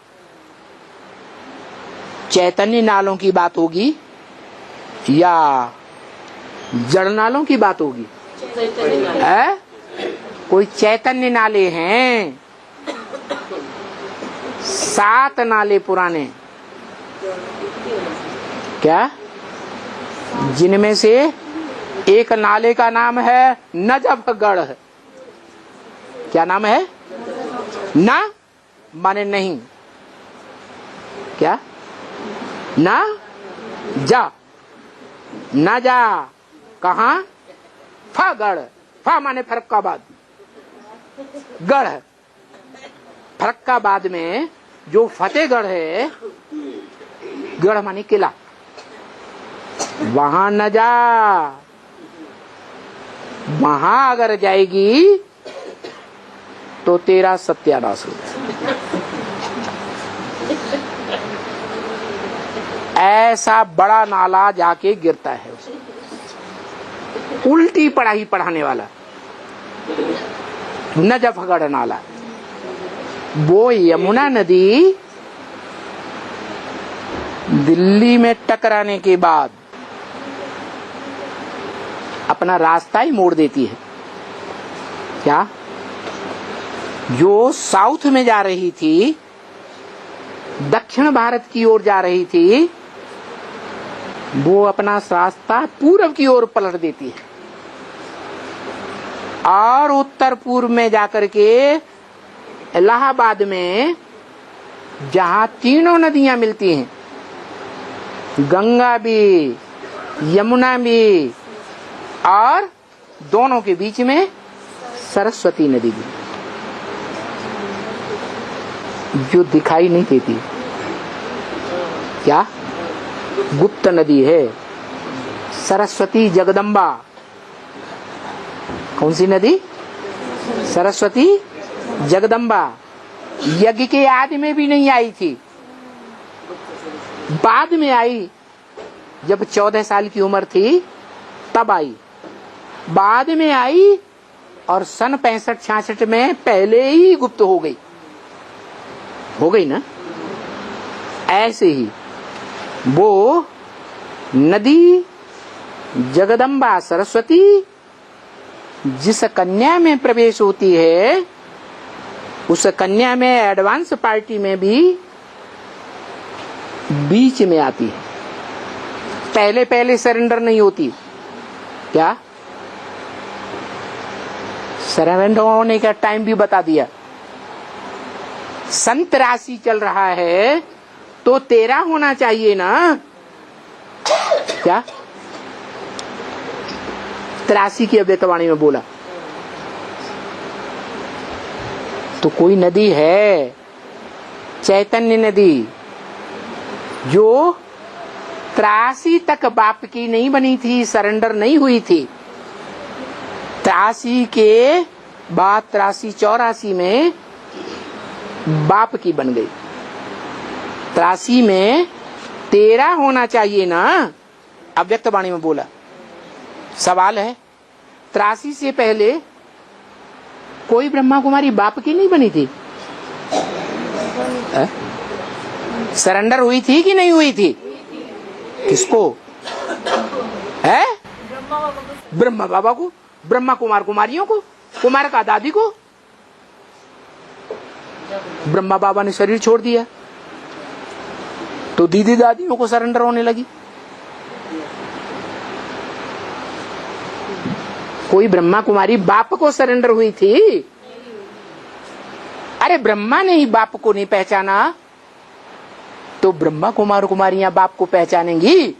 चैतन्य नालों की बात होगी या जड़ नालों की बात होगी? है? कोई चैतन्य नाले हैं, 7 नाले पुराने, क्या? जिनमें से एक नाले का नाम है नजफगढ़। क्या नाम है? ना माने नहीं, क्या? ना जा, ना जा कहा? फगढ़। फा माने फरक्काबाद, गढ़। फरक्काबाद में जो फतेहगढ़ है, गढ़ माने किला, वहां न जा। वहां अगर जाएगी तो तेरा सत्यानाश हो जाएगा। ऐसा बड़ा नाला जाके गिरता है, उल्टी पढ़ाई पढ़ाने वाला नजफगढ़ नाला। वो यमुना नदी दिल्ली में टकराने के बाद अपना रास्ता ही मोड़ देती है। क्या? जो साउथ में जा रही थी, दक्षिण भारत की ओर जा रही थी, वो अपना रास्ता पूर्व की ओर पलट देती है और उत्तर पूर्व में जाकर के इलाहाबाद में, जहां तीनों नदियां मिलती हैं, गंगा भी, यमुना भी, और दोनों के बीच में सरस्वती नदी भी, जो दिखाई नहीं देती। क्या? गुप्त नदी है, सरस्वती जगदम्बा। कौन सी नदी? सरस्वती जगदम्बा। यज्ञ के आदि में भी नहीं आई थी, बाद में आई। जब 14 साल की उम्र थी तब आई, बाद में आई, और सन 65-66 में पहले ही गुप्त हो गई ना। ऐसे ही वो नदी जगदम्बा सरस्वती जिस कन्या में प्रवेश होती है, उस कन्या में एडवांस पार्टी में भी बीच में आती है। पहले सरेंडर नहीं होती। क्या? सरेंडर होने का टाइम भी बता दिया। संत राशि चल रहा है तो 13 होना चाहिए ना। क्या? 83 की अव्यक्तवाणी में बोला। तो कोई नदी है, चैतन्य नदी, जो 83 तक बाप की नहीं बनी थी, सरेंडर नहीं हुई थी। 83 के बाद 83-84 में बाप की बन गई। 83 में तेरा होना चाहिए ना, अव्यक्त वाणी में बोला। सवाल है, 83 से पहले कोई ब्रह्मा कुमारी बाप की नहीं बनी थी? सरेंडर हुई थी कि नहीं हुई थी? किसको? है ब्रह्मा बाबा को, ब्रह्मा कुमार कुमारियों को, कुमार का दादी को। ब्रह्मा बाबा ने शरीर छोड़ दिया तो दीदी दादियों को सरेंडर होने लगी। कोई ब्रह्मा कुमारी बाप को सरेंडर हुई थी? अरे ब्रह्मा ने ही बाप को नहीं पहचाना तो ब्रह्मा कुमार कुमारियां बाप को पहचानेंगी?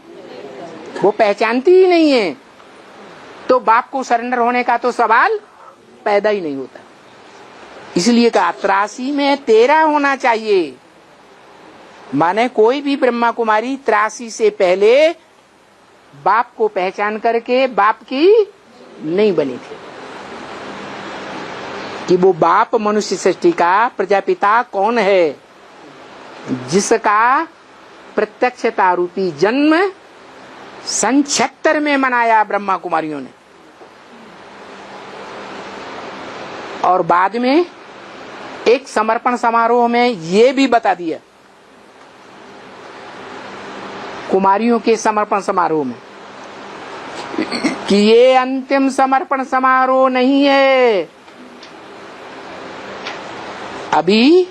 वो पहचानती ही नहीं है, तो बाप को सरेंडर होने का तो सवाल पैदा ही नहीं होता। इसलिए कहा 83 में तेरा होना चाहिए, माने कोई भी ब्रह्मा कुमारी 83 से पहले बाप को पहचान करके बाप की नहीं बनी थी। कि वो बाप मनुष्य सृष्टि का प्रजापिता कौन है, जिसका प्रत्यक्षता रूपी जन्म सन 76 में मनाया ब्रह्मा कुमारियों ने, और बाद में एक समर्पण समारोह में ये भी बता दिया, कुमारियों के समर्पण समारोह में, कि ये अंतिम समर्पण समारोह नहीं है, अभी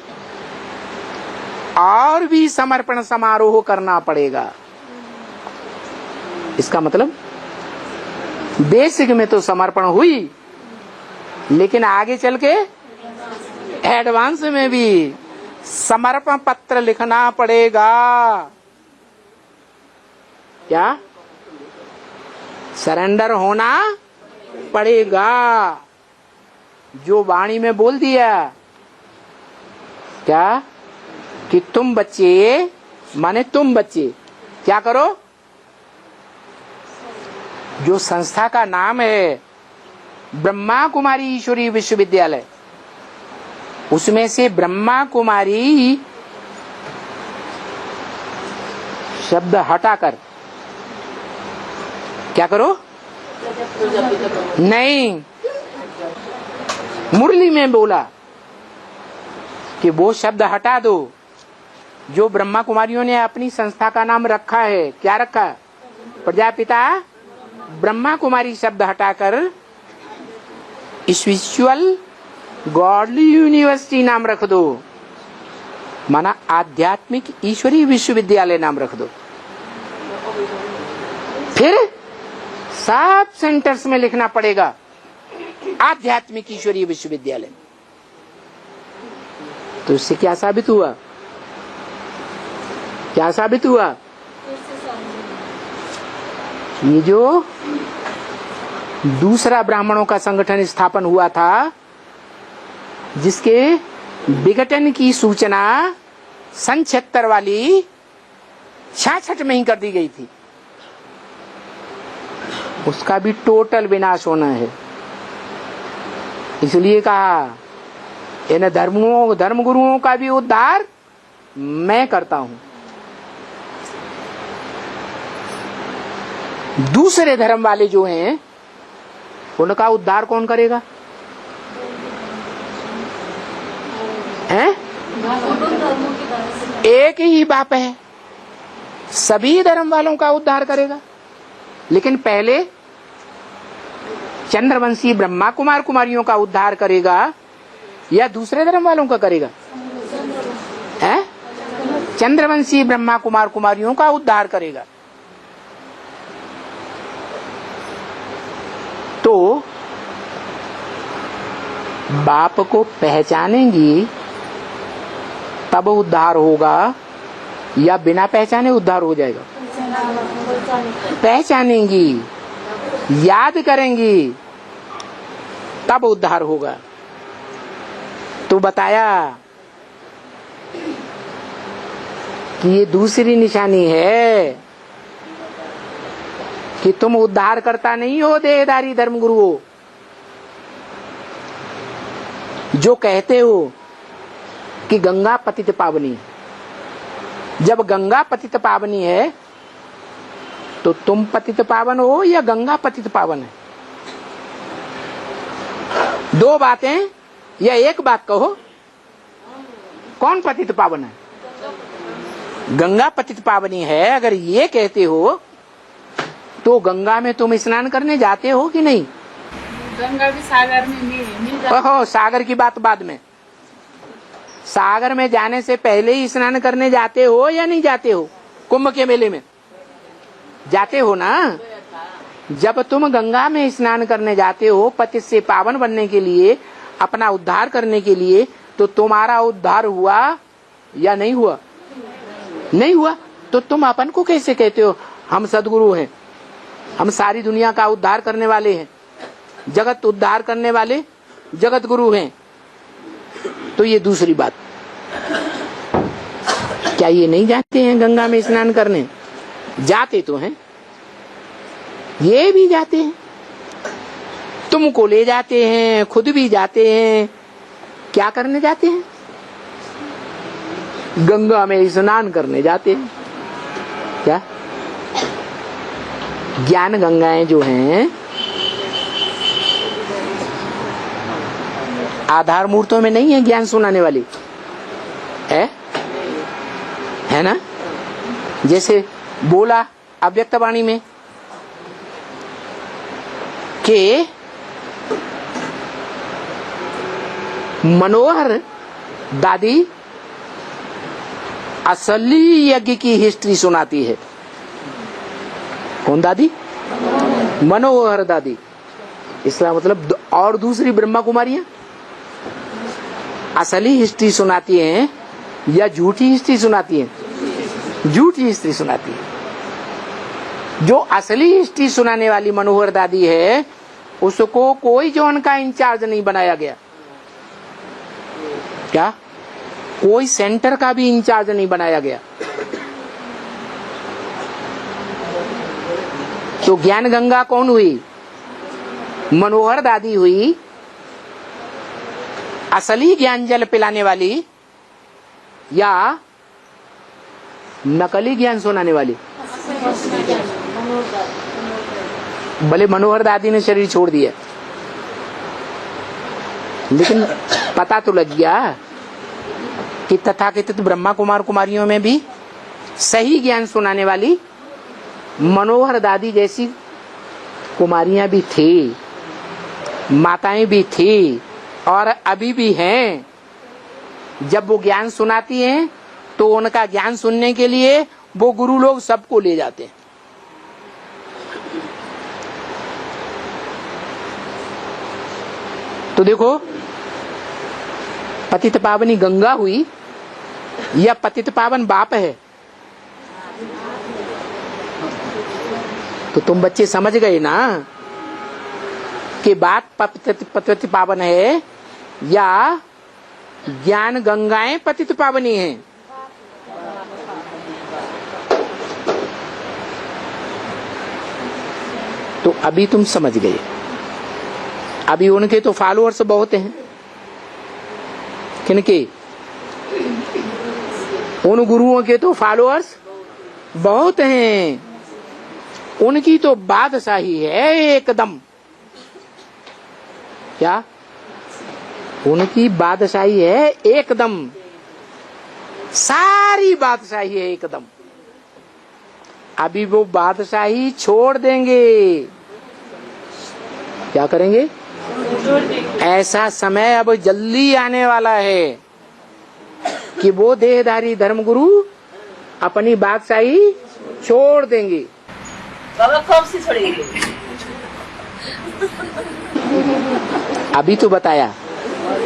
और भी समर्पण समारोह करना पड़ेगा। इसका मतलब बेसिक में तो समर्पण हुई, लेकिन आगे चल के एडवांस में भी समर्पण पत्र लिखना पड़ेगा। क्या? सरेंडर होना पड़ेगा। जो वाणी में बोल दिया क्या कि तुम बच्चे, माने तुम बच्चे क्या करो? जो संस्था का नाम है ब्रह्मा कुमारी ईश्वरीय विश्वविद्यालय, उसमें से ब्रह्मा कुमारी शब्द हटाकर क्या करो? नहीं, मुरली में बोला कि वो शब्द हटा दो। जो ब्रह्मा कुमारियों ने अपनी संस्था का नाम रखा है, क्या रखा? प्रजापिता ब्रह्मा कुमारी शब्द हटाकर स्पिरिचुअल गॉडली यूनिवर्सिटी नाम रख दो, माना आध्यात्मिक ईश्वरीय विश्वविद्यालय नाम रख दो। फिर सब सेंटर्स में लिखना पड़ेगा आध्यात्मिक ईश्वरीय विश्वविद्यालय। तो इससे क्या साबित हुआ? क्या साबित हुआ? ये जो दूसरा ब्राह्मणों का संगठन स्थापन हुआ था, जिसके विघटन की सूचना सन 76 वाली 66 में ही कर दी गई थी, उसका भी टोटल विनाश होना है। इसलिए कहा इन धर्म गुरुओं का भी उद्धार मैं करता हूं। दूसरे धर्म वाले जो हैं उनका उद्धार कौन करेगा? हैं? एक ही बाप है, सभी धर्म वालों का उद्धार करेगा। लेकिन पहले चंद्रवंशी ब्रह्मा कुमार कुमारियों का उद्धार करेगा या दूसरे धर्म वालों का करेगा? हैं? चंद्रवंशी ब्रह्मा कुमार कुमारियों का उद्धार करेगा। तो बाप को पहचानेंगी तब उद्धार होगा या बिना पहचाने उद्धार हो जाएगा? पहचानेंगी, याद करेंगी तब उद्धार होगा। तो बताया कि ये दूसरी निशानी है कि तुम उद्धार करता नहीं हो देहधारी धर्मगुरुओं, जो कहते हो कि गंगा पतित पावनी, जब गंगा पतित पावनी है तो तुम पतित पावन हो या गंगा पतित पावन है? दो बातें या एक बात कहो, कौन पतित पावन है? गंगा पतित पावनी है। अगर ये कहते हो तो गंगा में तुम स्नान करने जाते हो कि नहीं? गंगा भी सागर में मिल जाती ओहो, सागर की बात बाद में। सागर में जाने से पहले ही स्नान करने जाते हो या नहीं जाते हो? कुंभ के मेले में जाते हो ना। जब तुम गंगा में स्नान करने जाते हो पतित से पावन बनने के लिए, अपना उद्धार करने के लिए, तो तुम्हारा उद्धार हुआ या नहीं हुआ? नहीं हुआ। तो तुम अपन को कैसे कहते हो हम सदगुरु हैं, हम सारी दुनिया का उद्धार करने वाले हैं, जगत उद्धार करने वाले जगत गुरु हैं? तो ये दूसरी बात। क्या ये नहीं जाते हैं गंगा में स्नान करने? जाते तो हैं, ये भी जाते हैं, तुमको ले जाते हैं, खुद भी जाते हैं। क्या करने जाते हैं? गंगा में स्नान करने जाते हैं। क्या ज्ञान गंगाएं जो हैं आधार मूर्तों में नहीं है ज्ञान सुनाने वाली, है ना? जैसे बोला अव्यक्त वाणी में कि मनोहर दादी असली यज्ञ की हिस्ट्री सुनाती है। कौन दादी? मनोहर दादी। इसका मतलब और दूसरी ब्रह्मा कुमारियां असली हिस्ट्री सुनाती हैं या झूठी हिस्ट्री सुनाती हैं? झूठी हिस्ट्री सुनाती है। जो असली हिस्ट्री सुनाने वाली मनोहर दादी है उसको कोई जोन का इंचार्ज नहीं बनाया गया। क्या? कोई सेंटर का भी इंचार्ज नहीं बनाया गया। तो ज्ञान गंगा कौन हुई? मनोहर दादी हुई। असली ज्ञान जल पिलाने वाली या नकली ज्ञान सुनाने वाली? भले मनोहर दादी ने शरीर छोड़ दिया, लेकिन पता तो लग गया कि तथाकथित ब्रह्मा कुमार कुमारियों में भी सही ज्ञान सुनाने वाली मनोहर दादी जैसी कुमारियां भी थी, माताएं भी थी और अभी भी हैं। जब वो ज्ञान सुनाती हैं तो उनका ज्ञान सुनने के लिए वो गुरु लोग सबको ले जाते हैं। तो देखो, पतित पावनी गंगा हुई या पतित पावन बाप है? तो तुम बच्चे समझ गए ना कि बात पतित पावन है या ज्ञान गंगाएं पतित पावनी हैं? तो अभी तुम समझ गए। अभी उनके तो फॉलोअर्स बहुत हैं। किनके? उन गुरुओं के तो फॉलोअर्स बहुत हैं। उनकी तो बादशाही है एकदम। क्या? उनकी बादशाही है एकदम, सारी बादशाही है एकदम। अभी वो बादशाही छोड़ देंगे। क्या करेंगे? ऐसा समय अब जल्दी आने वाला है कि वो देहधारी धर्मगुरु अपनी बादशाही छोड़ देंगे। बाबा कब से छोड़ेंगे? अभी तो बताया,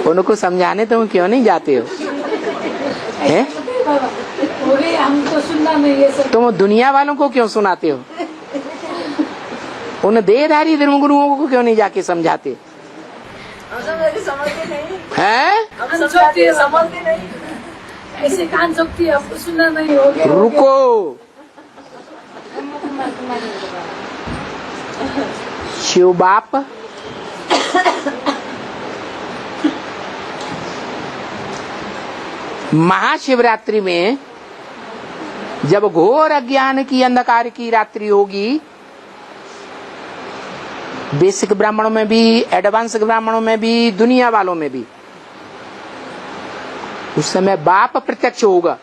उनको समझाने तुम क्यों नहीं जाते हो? हैं? हमको सुनना नहीं है सब। तुम दुनिया वालों को क्यों सुनाते हो? उन देहधारी धर्मगुरुओं को क्यों नहीं जाके समझाते? हम तो समझते नहीं हैं? हम समझते नहीं। ऐसे कान चुपती है, हमको सुनना नहीं हो गया। रुको, शिव बाप महाशिवरात्रि में जब घोर अज्ञान की अंधकार की रात्रि होगी, बेसिक ब्राह्मणों में भी, एडवांस ब्राह्मणों में भी, दुनिया वालों में भी, उस समय बाप प्रत्यक्ष होगा।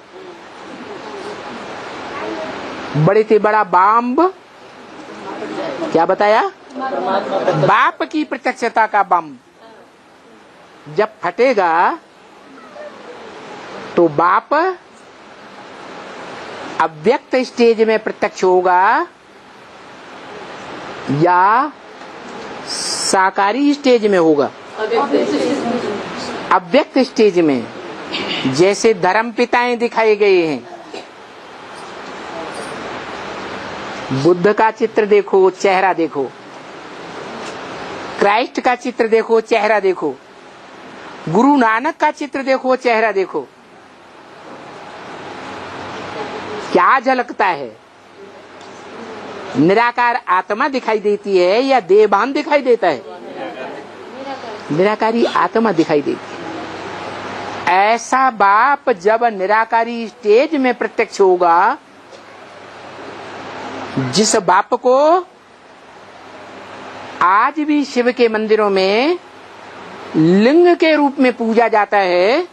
बड़े से बड़ा बम, क्या बताया, बाप की प्रत्यक्षता का बम जब फटेगा तो बाप अव्यक्त स्टेज में प्रत्यक्ष होगा या साकारी स्टेज में होगा? अव्यक्त स्टेज में। जैसे धर्म पिताएं दिखाए गए हैं, बुद्ध का चित्र देखो, चेहरा देखो, क्राइस्ट का चित्र देखो, चेहरा देखो, गुरु नानक का चित्र देखो, चेहरा देखो, क्या झलकता है? निराकार आत्मा दिखाई देती है या देहभान दिखाई देता है? निराकारी आत्मा दिखाई देती है। ऐसा बाप जब निराकारी स्टेज में प्रत्यक्ष होगा, जिस बाप को आज भी शिव के मंदिरों में लिंग के रूप में पूजा जाता है,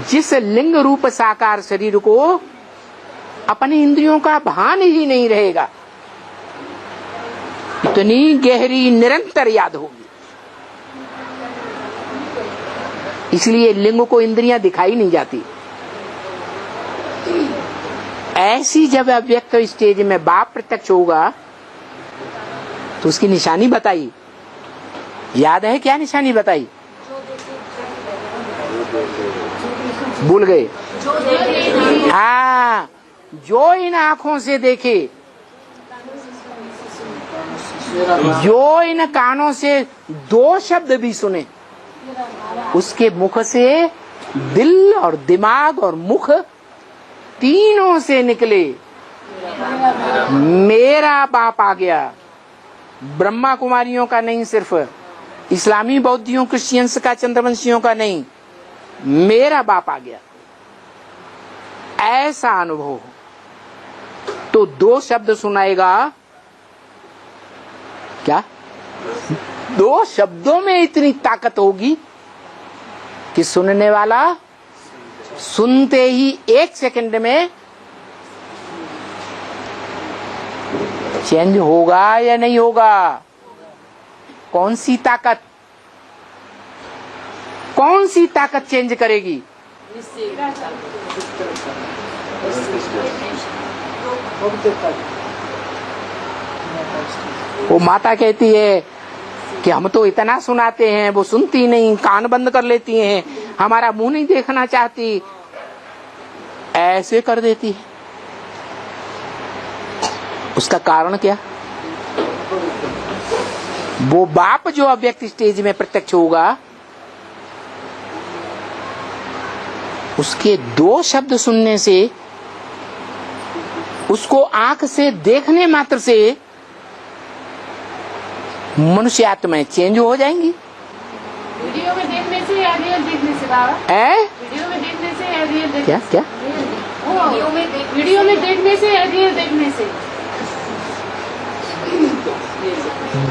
जिस लिंग रूप साकार शरीर को अपनी इंद्रियों का भान ही नहीं रहेगा, इतनी गहरी निरंतर याद होगी। इसलिए लिंग को इंद्रियां दिखाई नहीं जाती। ऐसी जब अव्यक्त स्टेज में बाप प्रत्यक्ष होगा तो उसकी निशानी बताई, याद है क्या निशानी बताई? भूल गए? हाँ, जो इन आंखों से देखे, जो इन कानों से दो शब्द भी सुने, उसके मुख से दिल और दिमाग और मुख तीनों से निकले, मेरा बाप आ गया। ब्रह्मा कुमारियों का नहीं, सिर्फ इस्लामी बौद्धियों क्रिश्चियंस का, चंद्रवंशियों का नहीं, मेरा बाप आ गया। ऐसा अनुभव तो दो शब्द सुनाएगा, क्या दो शब्दों में इतनी ताकत होगी कि सुनने वाला सुनते ही एक सेकंड में चेंज होगा या नहीं होगा? कौन सी ताकत, कौन सी ताकत चेंज करेगी? वो माता कहती है कि हम तो इतना सुनाते हैं, वो सुनती नहीं, कान बंद कर लेती हैं, हमारा मुंह नहीं देखना चाहती, ऐसे कर देती है। उसका कारण क्या? वो बाप जो अव्यक्त स्टेज में प्रत्यक्ष होगा, उसके दो शब्द सुनने से, उसको आंख से देखने मात्र से मनुष्य आत्माएं चेंज हो जाएंगी। वीडियो में देखने से या रियल देखने से बाबा? वीडियो में देखने से या रियल देखने क्या से? क्या वीडियो में देखने से या रियल देखने से?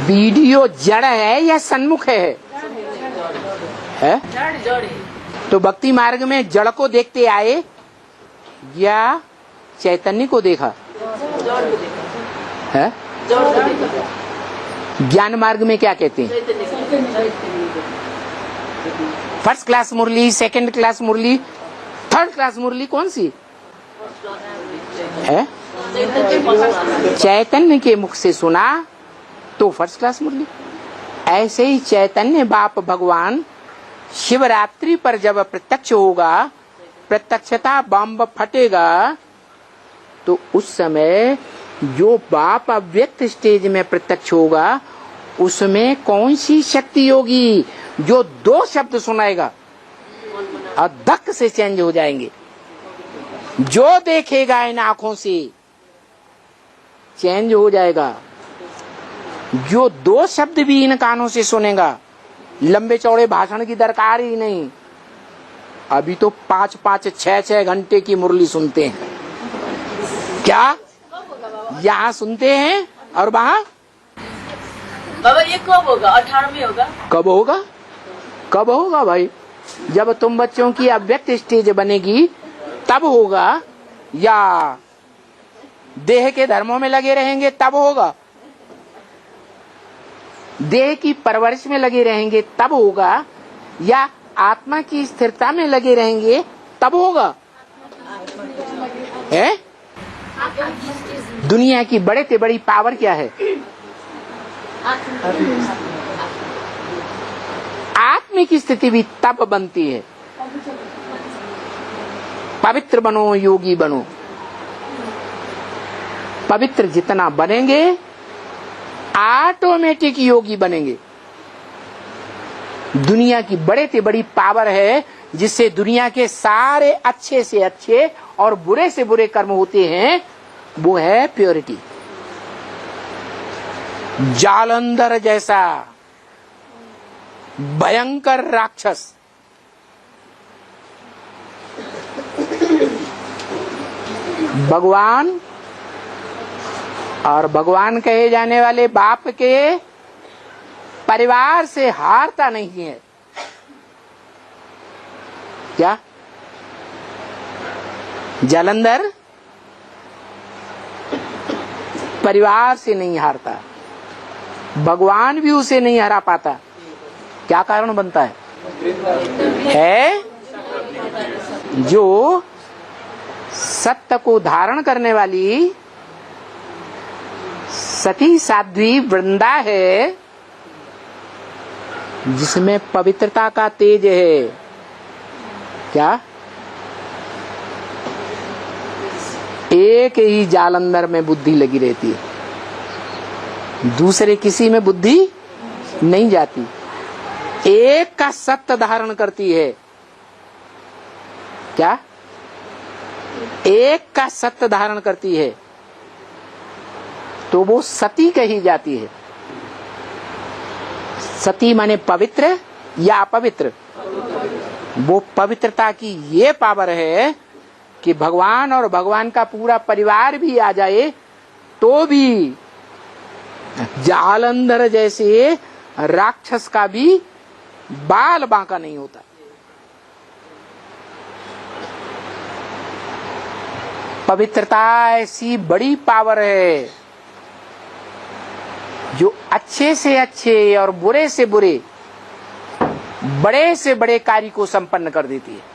वीडियो जड़ है या सन्मुख है? जड़ तो भक्ति मार्ग में जड़ को देखते आए या चैतन्य को देखा है? ज्ञान मार्ग में क्या कहते हैं? फर्स्ट क्लास मुरली, सेकंड क्लास मुरली, थर्ड क्लास मुरली कौन सी है? चैतन्य के मुख से सुना तो फर्स्ट क्लास मुरली। ऐसे ही चैतन्य बाप भगवान शिवरात्रि पर जब प्रत्यक्ष होगा, प्रत्यक्षता बम फटेगा, तो उस समय जो बाप अव्यक्त स्टेज में प्रत्यक्ष होगा, उसमें कौन सी शक्ति होगी जो दो शब्द सुनाएगा और धक से चेंज हो जाएंगे। जो देखेगा इन आंखों से चेंज हो जाएगा, जो दो शब्द भी इन कानों से सुनेगा, लंबे चौड़े भाषण की दरकार ही नहीं। अभी तो 5-5, 6-6 घंटे की मुरली सुनते हैं। क्या कब होगा बाबा? यहाँ सुनते हैं और वहाँ बाबा ये कब होगा? 18 होगा? कब होगा? कब होगा भाई? जब तुम बच्चों की अव्यक्त स्टेज बनेगी तब होगा, या देह के धर्मों में लगे रहेंगे तब होगा? देह की परवरिश में लगे रहेंगे तब होगा, या आत्मा की स्थिरता में लगे रहेंगे तब होगा? है? दुनिया की बड़े से बड़ी पावर क्या है? आत्मा की स्थिति भी तब बनती है। पवित्र बनो, योगी बनो। पवित्र जितना बनेंगे ऑटोमेटिक योगी बनेंगे। दुनिया की बड़े से बड़ी पावर है जिससे दुनिया के सारे अच्छे से अच्छे और बुरे से बुरे कर्म होते हैं, वो है प्योरिटी। जालंधर जैसा भयंकर राक्षस भगवान और भगवान कहे जाने वाले बाप के परिवार से हारता नहीं है। क्या जालंधर परिवार से नहीं हारता, भगवान भी उसे नहीं हरा पाता। क्या कारण बनता है? जो सत्य को धारण करने वाली सती साध्वी वृंदा है, जिसमें पवित्रता का तेज है। क्या एक ही जालंधर में बुद्धि लगी रहती है, दूसरे किसी में बुद्धि नहीं जाती। एक का सत्य धारण करती है। क्या एक का सत्य धारण करती है तो वो सती कही जाती है। सती माने पवित्र या अपवित्र। वो पवित्रता की ये पावर है कि भगवान और भगवान का पूरा परिवार भी आ जाए तो भी जालंधर जैसे राक्षस का भी बाल बांका नहीं होता। पवित्रता ऐसी बड़ी पावर है जो अच्छे से अच्छे और बुरे से बुरे, बड़े से बड़े कार्य को संपन्न कर देती है।